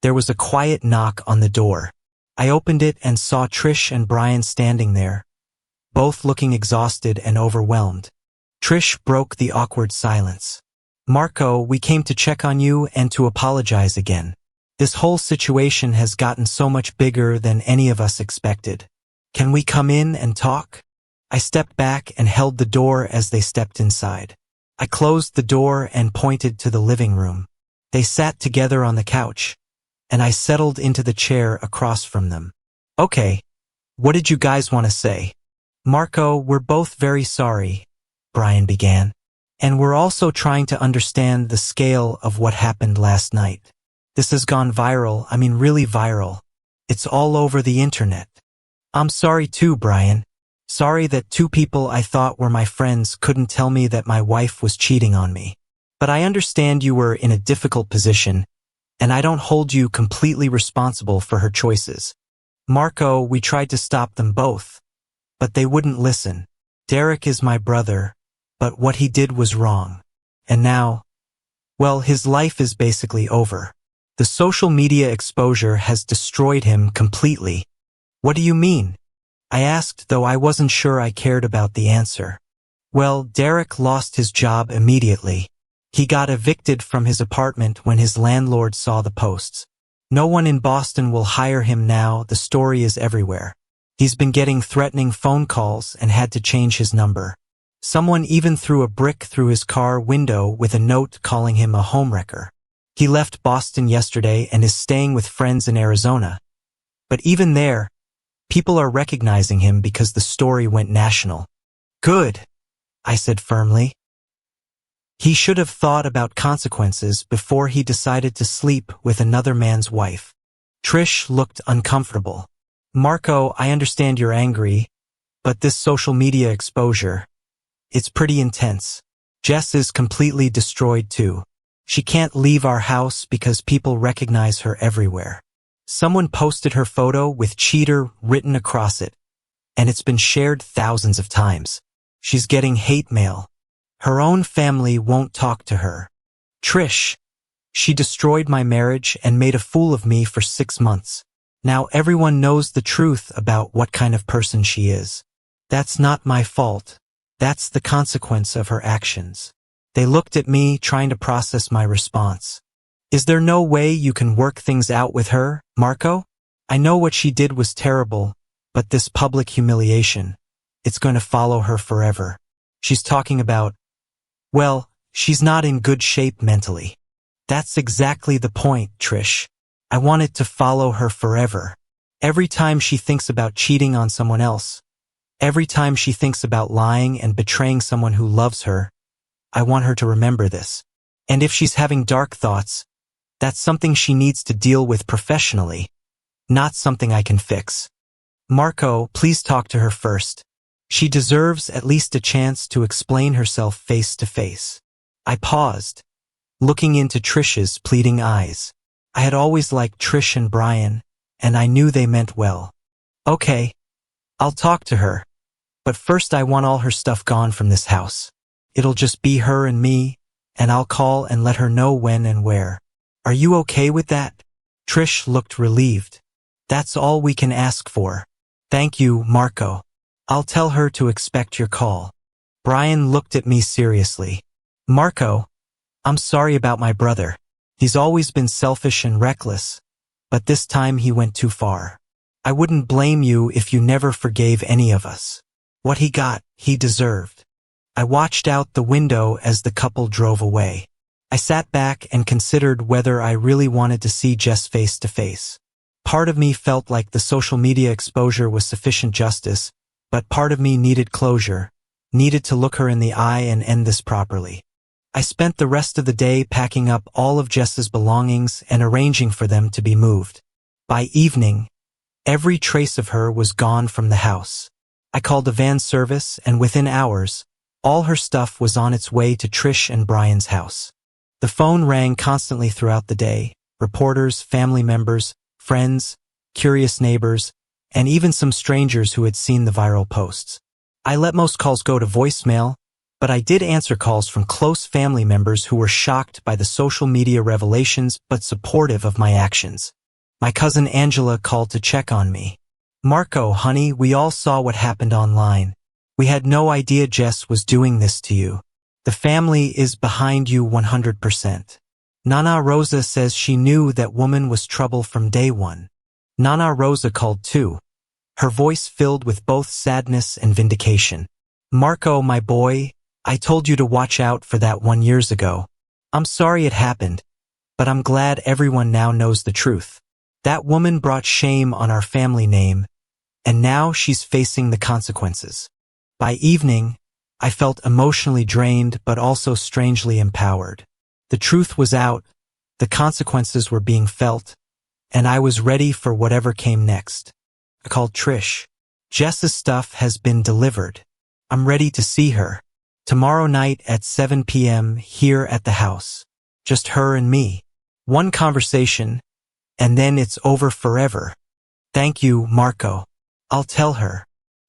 there was a quiet knock on the door. I opened it and saw Trish and Brian standing there, both looking exhausted and overwhelmed. Trish broke the awkward silence. "Marco, we came to check on you and to apologize again. This whole situation has gotten so much bigger than any of us expected. Can we come in and talk? I stepped back and held the door as they stepped inside. I closed the door and pointed to the living room. They sat together on the couch, and I settled into the chair across from them. Okay, what did you guys want to say? Marco, we're both very sorry, Brian began. And we're also trying to understand the scale of what happened last night. This has gone viral, really viral. It's all over the internet. I'm sorry too, Brian. Sorry that two people I thought were my friends couldn't tell me that my wife was cheating on me. But I understand you were in a difficult position, and I don't hold you completely responsible for her choices. Marco, we tried to stop them both, but they wouldn't listen. Derek is my brother, but what he did was wrong. And now, well, his life is basically over. The social media exposure has destroyed him completely. What do you mean? I asked, though I wasn't sure I cared about the answer. Well, Derek lost his job immediately. He got evicted from his apartment when his landlord saw the posts. No one in Boston will hire him now, the story is everywhere. He's been getting threatening phone calls and had to change his number. Someone even threw a brick through his car window with a note calling him a homewrecker. He left Boston yesterday and is staying with friends in Arizona. But even there, people are recognizing him because the story went national. Good, I said firmly. He should have thought about consequences before he decided to sleep with another man's wife. Trish looked uncomfortable. Marco, I understand you're angry, but this social media exposure, it's pretty intense. Jess is completely destroyed too. She can't leave our house because people recognize her everywhere. Someone posted her photo with cheater written across it, and it's been shared thousands of times. She's getting hate mail. Her own family won't talk to her. Trish, she destroyed my marriage and made a fool of me for 6 months. Now everyone knows the truth about what kind of person she is. That's not my fault. That's the consequence of her actions. They looked at me, trying to process my response. Is there no way you can work things out with her, Marco? I know what she did was terrible, but this public humiliation, it's going to follow her forever. She's talking about, well, she's not in good shape mentally. That's exactly the point, Trish. I want it to follow her forever. Every time she thinks about cheating on someone else, every time she thinks about lying and betraying someone who loves her, I want her to remember this. And if she's having dark thoughts, that's something she needs to deal with professionally, not something I can fix. Marco, please talk to her first. She deserves at least a chance to explain herself face to face. I paused, looking into Trish's pleading eyes. I had always liked Trish and Brian, and I knew they meant well. Okay, I'll talk to her. But first I want all her stuff gone from this house. It'll just be her and me, and I'll call and let her know when and where. Are you okay with that? Trish looked relieved. That's all we can ask for. Thank you, Marco. I'll tell her to expect your call. Brian looked at me seriously. Marco, I'm sorry about my brother. He's always been selfish and reckless, but this time he went too far. I wouldn't blame you if you never forgave any of us. What he got, he deserved. I watched out the window as the couple drove away. I sat back and considered whether I really wanted to see Jess face to face. Part of me felt like the social media exposure was sufficient justice, but part of me needed closure, needed to look her in the eye and end this properly. I spent the rest of the day packing up all of Jess's belongings and arranging for them to be moved. By evening, every trace of her was gone from the house. I called a van service, and within hours, all her stuff was on its way to Trish and Brian's house. The phone rang constantly throughout the day. Reporters, family members, friends, curious neighbors, and even some strangers who had seen the viral posts. I let most calls go to voicemail, but I did answer calls from close family members who were shocked by the social media revelations but supportive of my actions. My cousin Angela called to check on me. Marco, honey, we all saw what happened online. We had no idea Jess was doing this to you. The family is behind you 100%. Nana Rosa says she knew that woman was trouble from day one. Nana Rosa called too, her voice filled with both sadness and vindication. Marco, my boy, I told you to watch out for that 1 year ago. I'm sorry it happened, but I'm glad everyone now knows the truth. That woman brought shame on our family name, and now she's facing the consequences. By evening, I felt emotionally drained but also strangely empowered. The truth was out, the consequences were being felt, and I was ready for whatever came next. I called Trish. Jess's stuff has been delivered. I'm ready to see her. Tomorrow night at 7 p.m. here at the house. Just her and me. One conversation, and then it's over forever. Thank you, Marco. I'll tell her.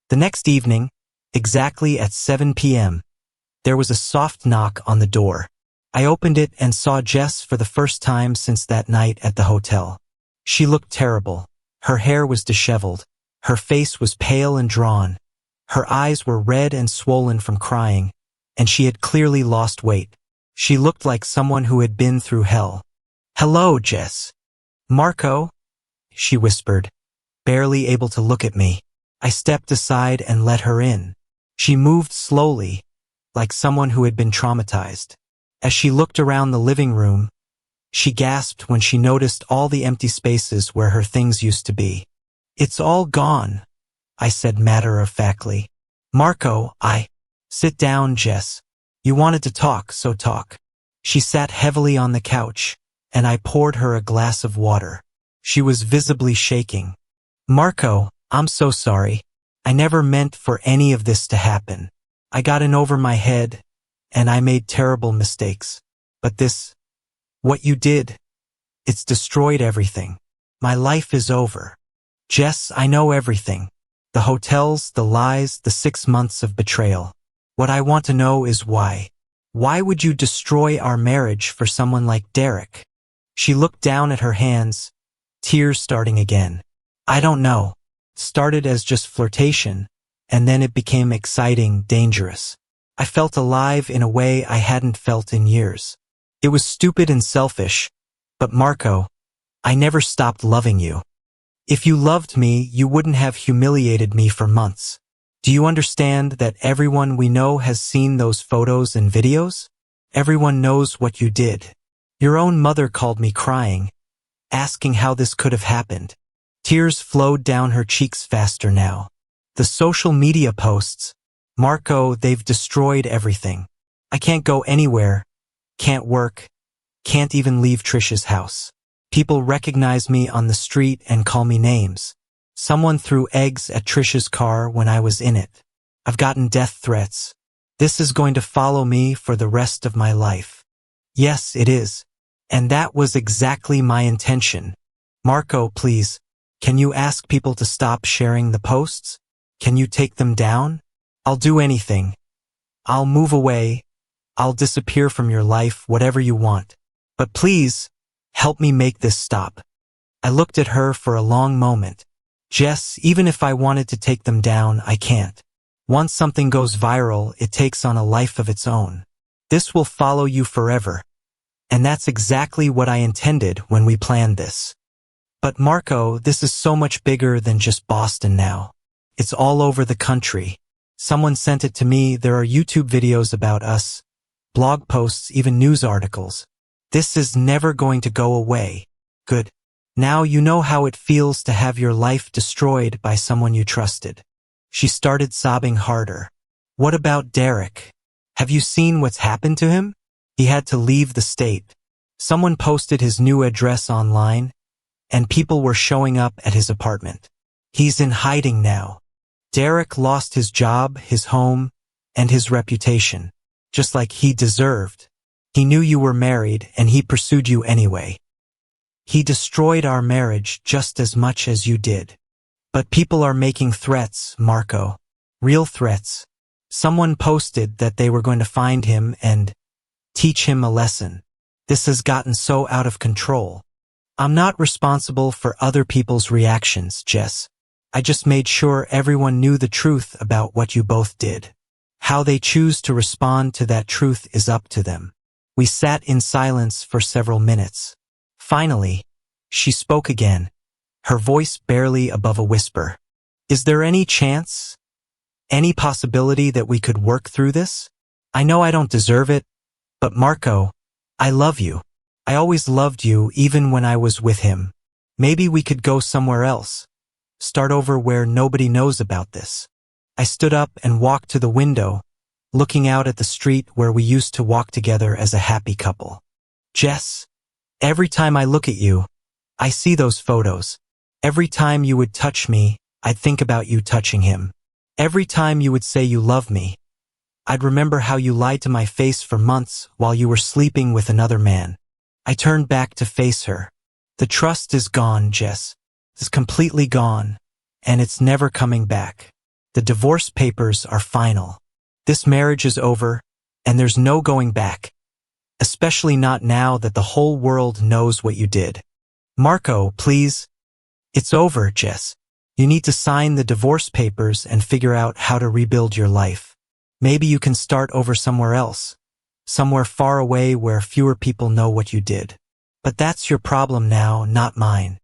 The next evening, exactly at 7 p.m., there was a soft knock on the door. I opened it and saw Jess for the first time since that night at the hotel. She looked terrible. Her hair was disheveled. Her face was pale and drawn. Her eyes were red and swollen from crying, and she had clearly lost weight. She looked like someone who had been through hell. "Hello, Jess." "Marco," she whispered, barely able to look at me. I stepped aside and let her in. She moved slowly, like someone who had been traumatized. As she looked around the living room, she gasped when she noticed all the empty spaces where her things used to be. "It's all gone," I said matter-of-factly. "Marco, Sit down, Jess. You wanted to talk, so talk." She sat heavily on the couch, and I poured her a glass of water. She was visibly shaking. "Marco, I'm so sorry. I never meant for any of this to happen. I got in over my head, and I made terrible mistakes. But what you did, it's destroyed everything. My life is over. Jess, I know everything. The hotels, the lies, the 6 months of betrayal. What I want to know is why. Why would you destroy our marriage for someone like Derek?" She looked down at her hands, tears starting again. "I don't know. Started as just flirtation, and then it became exciting, dangerous. I felt alive in a way I hadn't felt in years. It was stupid and selfish, but Marco, I never stopped loving you. If you loved me, you wouldn't have humiliated me for months. Do you understand that everyone we know has seen those photos and videos? Everyone knows what you did. Your own mother called me crying, asking how this could have happened." Tears flowed down her cheeks faster now. "The social media posts, Marco, they've destroyed everything. I can't go anywhere, can't work, can't even leave Trish's house. People recognize me on the street and call me names. Someone threw eggs at Trish's car when I was in it. I've gotten death threats. This is going to follow me for the rest of my life." "Yes, it is. And that was exactly my intention. Marco, please, can you ask people to stop sharing the posts? Can you take them down? I'll do anything. I'll move away. I'll disappear from your life, whatever you want. But please, help me make this stop." I looked at her for a long moment. "Jess, even if I wanted to take them down, I can't. Once something goes viral, it takes on a life of its own. This will follow you forever. And that's exactly what I intended when we planned this. But Marco, this is so much bigger than just Boston now. It's all over the country. Someone sent it to me. There are YouTube videos about us, blog posts, even news articles. This is never going to go away. Good. Now you know how it feels to have your life destroyed by someone you trusted." She started sobbing harder. "What about Derek? Have you seen what's happened to him? He had to leave the state. Someone posted his new address online, and people were showing up at his apartment. He's in hiding now. Derek lost his job, his home, and his reputation, just like he deserved. He knew you were married, and he pursued you anyway. He destroyed our marriage just as much as you did. But people are making threats, Marco. Real threats. Someone posted that they were going to find him and teach him a lesson. This has gotten so out of control. I'm not responsible for other people's reactions, Jess. I just made sure everyone knew the truth about what you both did. How they choose to respond to that truth is up to them. We sat in silence for several minutes. Finally, she spoke again, her voice barely above a whisper. Is there any chance, any possibility that we could work through this? I know I don't deserve it, but Marco, I love you. I always loved you even when I was with him. Maybe we could go somewhere else. Start over where nobody knows about this. I stood up and walked to the window, looking out at the street where we used to walk together as a happy couple. Jess, every time I look at you, I see those photos. Every time you would touch me, I'd think about you touching him. Every time you would say you love me, I'd remember how you lied to my face for months while you were sleeping with another man. I turned back to face her. The trust is gone, Jess. It's completely gone, and it's never coming back. The divorce papers are final. This marriage is over, and there's no going back. Especially not now that the whole world knows what you did. Marco, please. It's over, Jess. You need to sign the divorce papers and figure out how to rebuild your life. Maybe you can start over somewhere else. Somewhere far away where fewer people know what you did. But that's your problem now, not mine.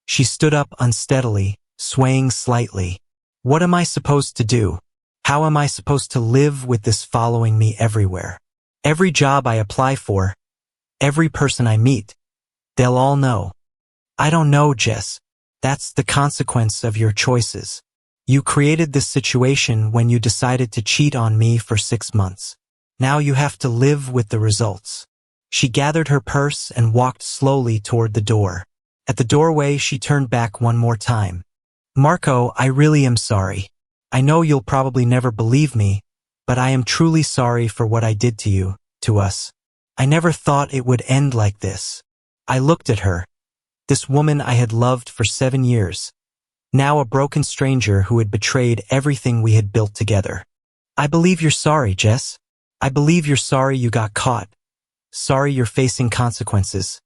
She stood up unsteadily, swaying slightly. What am I supposed to do? How am I supposed to live with this following me everywhere? Every job I apply for, every person I meet, they'll all know. I don't know, Jess. That's the consequence of your choices. You created this situation when you decided to cheat on me for 6 months. Now you have to live with the results. She gathered her purse and walked slowly toward the door. At the doorway, she turned back one more time. Marco, I really am sorry. I know you'll probably never believe me, but I am truly sorry for what I did to you, to us. I never thought it would end like this. I looked at her, this woman I had loved for 7 years, now a broken stranger who had betrayed everything we had built together. I believe you're sorry, Jess. I believe you're sorry you got caught. Sorry you're facing consequences.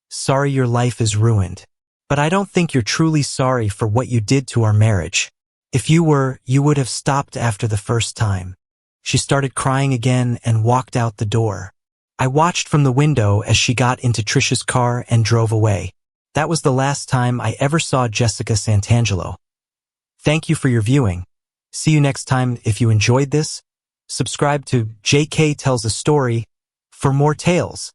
Sorry your life is ruined. But I don't think you're truly sorry for what you did to our marriage. If you were, you would have stopped after the first time. She started crying again and walked out the door. I watched from the window as she got into Trisha's car and drove away. That was the last time I ever saw Jessica Santangelo. Thank you for your viewing. See you next time. If you enjoyed this, subscribe to JK Tells a Story for more tales.